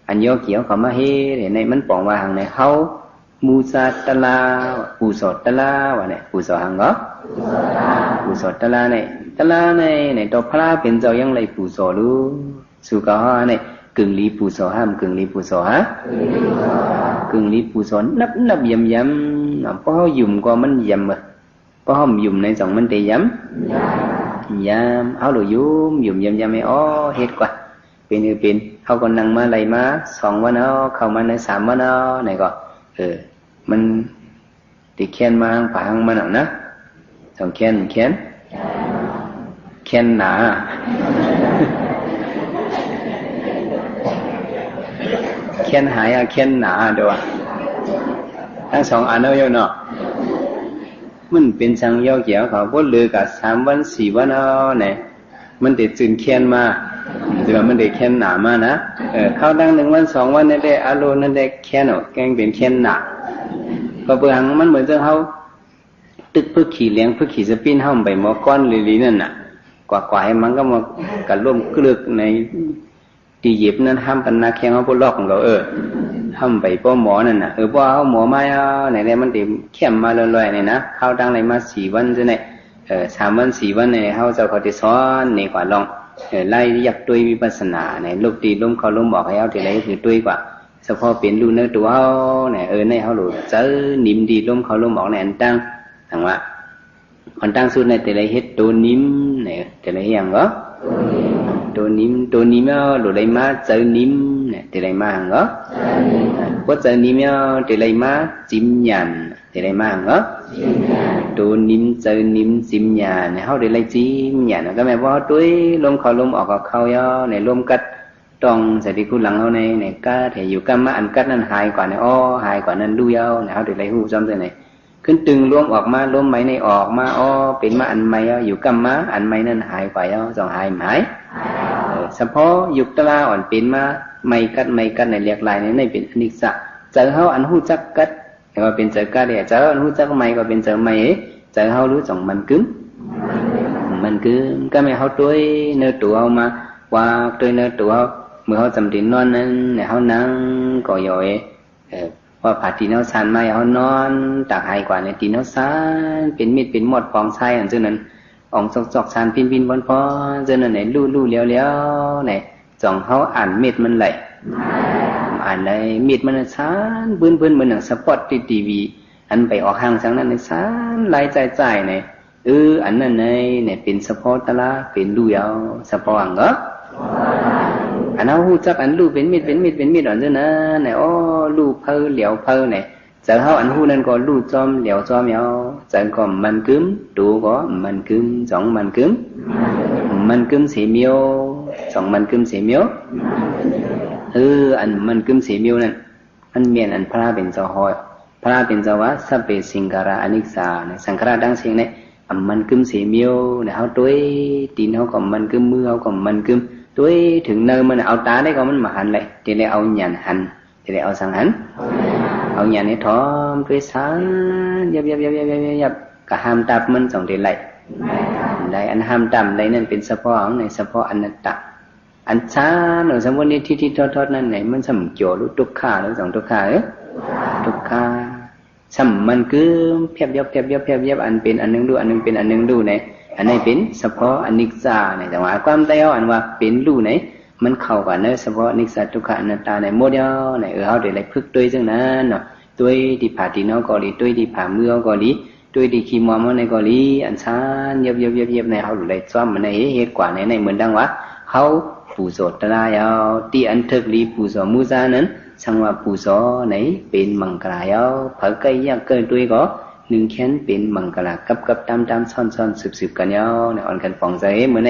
อันย่อเกี่ยวเขามาเฮ็ดในมันปองว่าหังในเฮามูซาตะลาปูสอตะลาว่าเนี่ยปูสอหังก็ปูสอตะลาเนี่ยตัวพระเป็นเจ้ายังไรปูสอรู้สุกะฮะเนี่ยกึ่งลีปูสอห้ามกึ่งลีปูสอฮะกึ่งลีปูสอนับยำเพราะเขายุ่มก็มันยำเพราะเขายุ่มในสองมันเตยำเอาหลุยุ่มยำไม่เฮ็ดกว่าเป็นเขาก็นั่งมาไรมา2 วันเข้ามาใน3 วันไหนก็มันติเขียนมาผ่าหังมันนะสองเขียนหนาเขียนหายเขียนหนาด้วยทั้ง2 อันเอาเนาะมันเป็นสังเยาเกี่ยวเขาพูดเลยกับ3 วัน 4 วันเนี่ยมันติดจืนเขียนมาเดี๋ยวมันได้เขียนหนามานะเข้าตั้ง1 วัน 2 วันนั่นได้อารมณ์นั่นได้เขียนแกงเป็นเขียนหนาก็เปลืองมันเหมือนจะเขาตึกเพื่อขี่เลี้ยงเพื่อขี่สปินห้องไปหมอก้อนลีนั่นน่ะกว่าให้มันก็มากันร่วมกลึกในตีหยิบนั้นห้ามปันนาแข้งเขาพวกลอกของเราห้ามไปป้อหมอนั่นน่ะป้อเขาหมอไม้ไหนมันติเข้มมาลอยๆเนี่ยนะเข้าตั้งอะไรมา4 วันจะเนี่ย3 วัน 4 วันเนี่ยเขาจะเขาจะสอนในกว่าลองไล่ยักด้วยวิปัสสนาเนี่ยลูกตีล้มเขาล้มบอกให้เขาทีไรคือด้วยกว่าเฉพาะเป็นรูเนื้อตัวเขาเนี่ยในเขาหลุดเจอนิ่มดีล้มเขาล้มบอกในอันตั้งถังว่าอันตั้งสุดในแต่ละเฮ็ดตัวนิ่มเนี่ยแต่ละอย่างก็ตัวนิ่มหลุดเลยมาเจอนิ่มเนี่ยแต่ละมาหังก็พอเจอนิ่มแต่ละมาจิ้มยันแต่ละมาหังก็ตัวนิ่มเจอนิ่มจิ้มยันเนี่ยเขาแต่ละจิ้มยันก็หมายว่าด้วยล้มเขาล้มออกกับเขาเนี่ยล้มกัดตองใส่ที่คุณหลังเขาในกัดอยู่กัมมาอันกัดนั้นหายกว่าเนี่ยหายกว่านั้นดูยาวเนี่ยเขาแต่ละหูจำได้ไหนขึ้นตึงล้มออกมาล้มไหมในออกมาเป็นมาอันใหม่อยู่กัมมาอันใหม่นั้นหายกว่าสองหายเฉพาะยุคตลาอ่อนเป็นมาไม่กัดในเรียกลายในเป็นอนิจจ์เจอเขาอันหูจักกัดก็เป็นเจอกัดเนี่ยเจออันหูจักไม่ก็เป็นเจอไม่เจอเขารู้จังมันกึ้งก็ไม่เขาด้วยเนื้อตัวเอามาว่าด้วยเนื้อตัวเมื่อเขาจำดินนอนนั้นเนี่ยเขานั่งก่อย่อยว่าผ่าตีนเขาสันมาเขานอนตากหายกว่าเนี่ยตีนเขาสันเป็นมิดเป็นหมดฟองไส้อันเช่นนั้นอ่องจอกสันพินบนพอเช่นนั้นไหนลู่เลี้ยวไหนจ่องเขาอ่านมิดมันไหลอ่านเลยมิดมันสันเบื้นเหมือนหนังสปอตทีวีอันไปออกห้างสังนั้นในสันไหลใจเนี่ยอันนั้นเนี่ยเป็นสปอตตะละเป็นลู่ยาวสปอหังก็อันนั้นหูจักอันลู่เป็นมิดอ่อนเจ้านะเนี่ยลู่เพลเหลียวเพลเนี่ย giờ hao ăn hu nên có lù chom liều chom nhau giờ có man cướm đủ có man cướm giống man cướm xì miêu giống man cướm xì miêu ăn man cướm xì miêu nên ăn miền ăn phaเป็นเจ้าหอยพระเป็นเจ้าวะสัพเพสิงการะอนิจจาเนี่ยสังขารดังเสียงเนี่ยมันกึมเสียเมียวเนี่ยเขาตัวตีนเขาก็มันกึมมือเขาก็มันกึมตัวถึงเนินมันเอาตาได้ก็มันมาหันเลยทีนี้เอาหยันหันทีนี้เอาสังหันเอาหยันให้ท้อมตัวสังยับก็ห้ามตับมันสองทีไหลได้อันห้ามตับได้นั่นเป็นเฉพาะของในเฉพาะอนัตตาอันช้าหรือสมมตินี่ที่ทอดนั่นไหนมันสมโจรู้ทุกข้าหรือสองทุกข้าทุกข้าสัมมันคือเพียบยับอันเป็นอันนึงดูอันนึงเป็นอันนึงดูไหนอันไหนเป็นเฉพาะอนิจจาไหนแต่ว่าความเดียวอันว่าเป็นดูไหนมันเข้ากันเนอะเฉพาะอนิจจทุกขังอนัตตาในโมเดลไหนเขาเดี๋ยวไรพึกด้วยจังนั้นเนาะด้วยที่ผ่าตีนเขาก็ดีด้วยที่ผ่ามือเขาก็ดีด้วยที่ขี้มอมในก็ดีอันช้ายับในเขาหรือไรซ้อมมันในเหตุกว่าในเหมือนดังว่าเขาปูโสตระยาวที่อันทึกลีปูโสมุจานั้นสังว่าปูโสไหนเป็นมังกรายาวเผยไก่ยักเกิดด้วยก็หนึ่งแขนเป็นมังกรกับตามซ่อนสืบกันยาวในอ่อนกันฟองใจเหมือนใน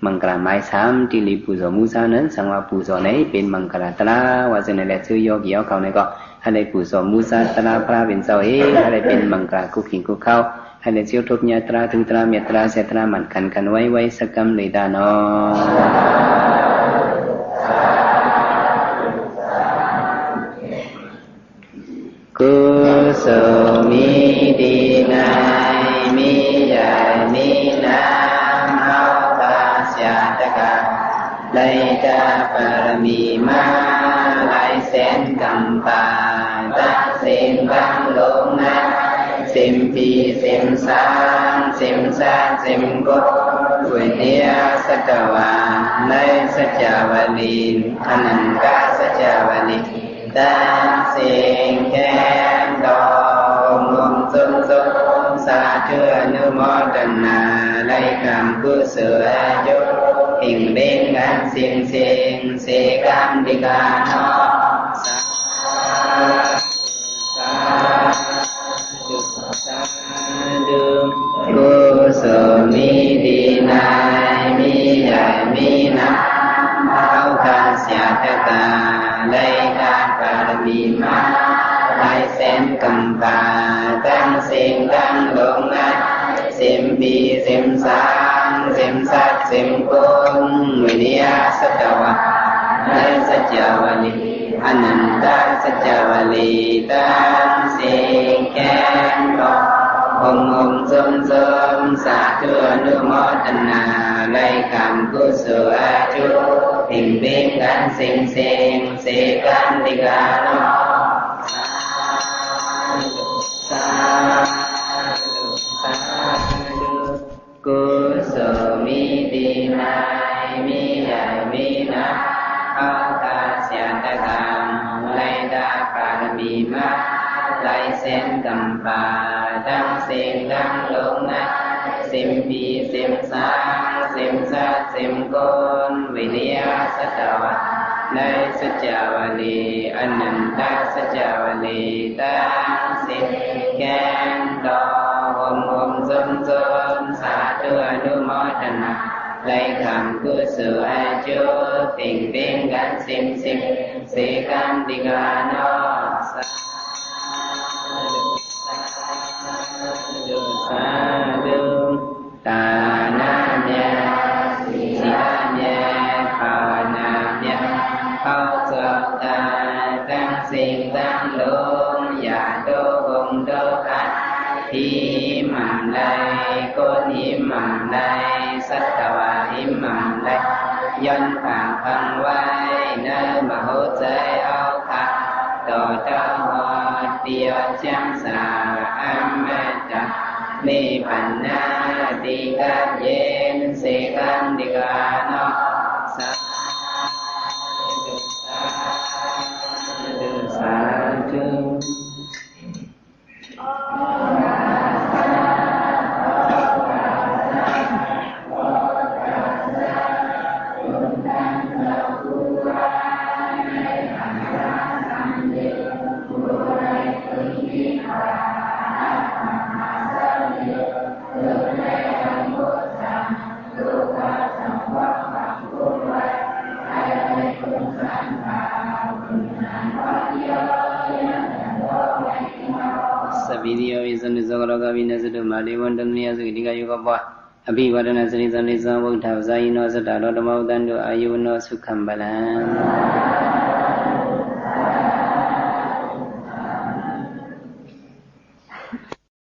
มังกรไม้สามที่ลีปูโสมุจานั้นสังว่าปูโสไหนเป็นมังกรตระว่าจะในแหละชื่อย่อเกี่ยวเขาในก็ให้ได้ปูโสมุจาตระพระเป็นเจ้าให้ได้เป็นมังกรกุขิงกุเข้าให้ได้เจียวทุบญาตราถึงตราเมตราเสตรามันกันไว้สักกรรมเลยดานอกุศลมีดีนายมีใหญ่มีน้ำเอาตาเสียตะกาได้จะปรมีมาหลายแสนกำปาตักเส้นบังลงนะเส้นปีเส้นสามเส้นสาเส้นกบวิเนียสัจวาในสัจวลีอนันตสัจวลีตาเสียงแค่ดอกลมสมสาเชื่อนุโมทนาไล่คำกุศลยกหิ่งเด้งกันเสียงเสกันดิกาโนสาธุกุศลมีดีนายมีใหญ่มีน้ำเอาคาเสียตะกาได้การปารมีมาหลายแสนกำปาตั้งเสียงตั้งลงนะเสียงปีเสียงสามเสียงสัตเสียงกุมวิเนียสัจวะในสัจวลีอนันตสัจวลีตั้งเสียงแค่ดอกองสมสาธุอนุโมทนาไล่คำกุศลจุหิ่งเบ่งกันเสกันดิกาโนสาธุกุศลมีดีนายมีใหญ่มีน้ำเอาตาเสียตะกามไล่ดาปารมีมาหลายแสนกำปาตั้งเสียงตั้งลงนะเสียงปีเสียงสามเสียงสัตเสียงกุมวิเนียสัจวะในสัจวลีอนันตสัจวลีตั้งเสียงแก่ดอกองสมสาธุอนุโมทนาไล่คำกุศลจุติ่งเบ่งกันเสกันดิกาโนสาธุตานาเมียสีนาเมียภาวนาเมียเข้าสวดตาตั้งสิ่งตั้งลมอย่าโดงโดกันหิมัมไลก้นหิมัมไลสัตวะหิมัมไลย้อนผ่านพังไว้เนื้อมโหใจเอาค่ะต่อเจ้าหอเดียวจังสาอัมเมตานิพพานาติกะเยนเสกันดิกาโนสาธุ Amen. Sabidiyo isani zagaraga vinasadu madevandamniya sugitiga yugabwa abhivadana sarisani sambuddha vasayino sattaro dhammaudandu ayuno sukham balam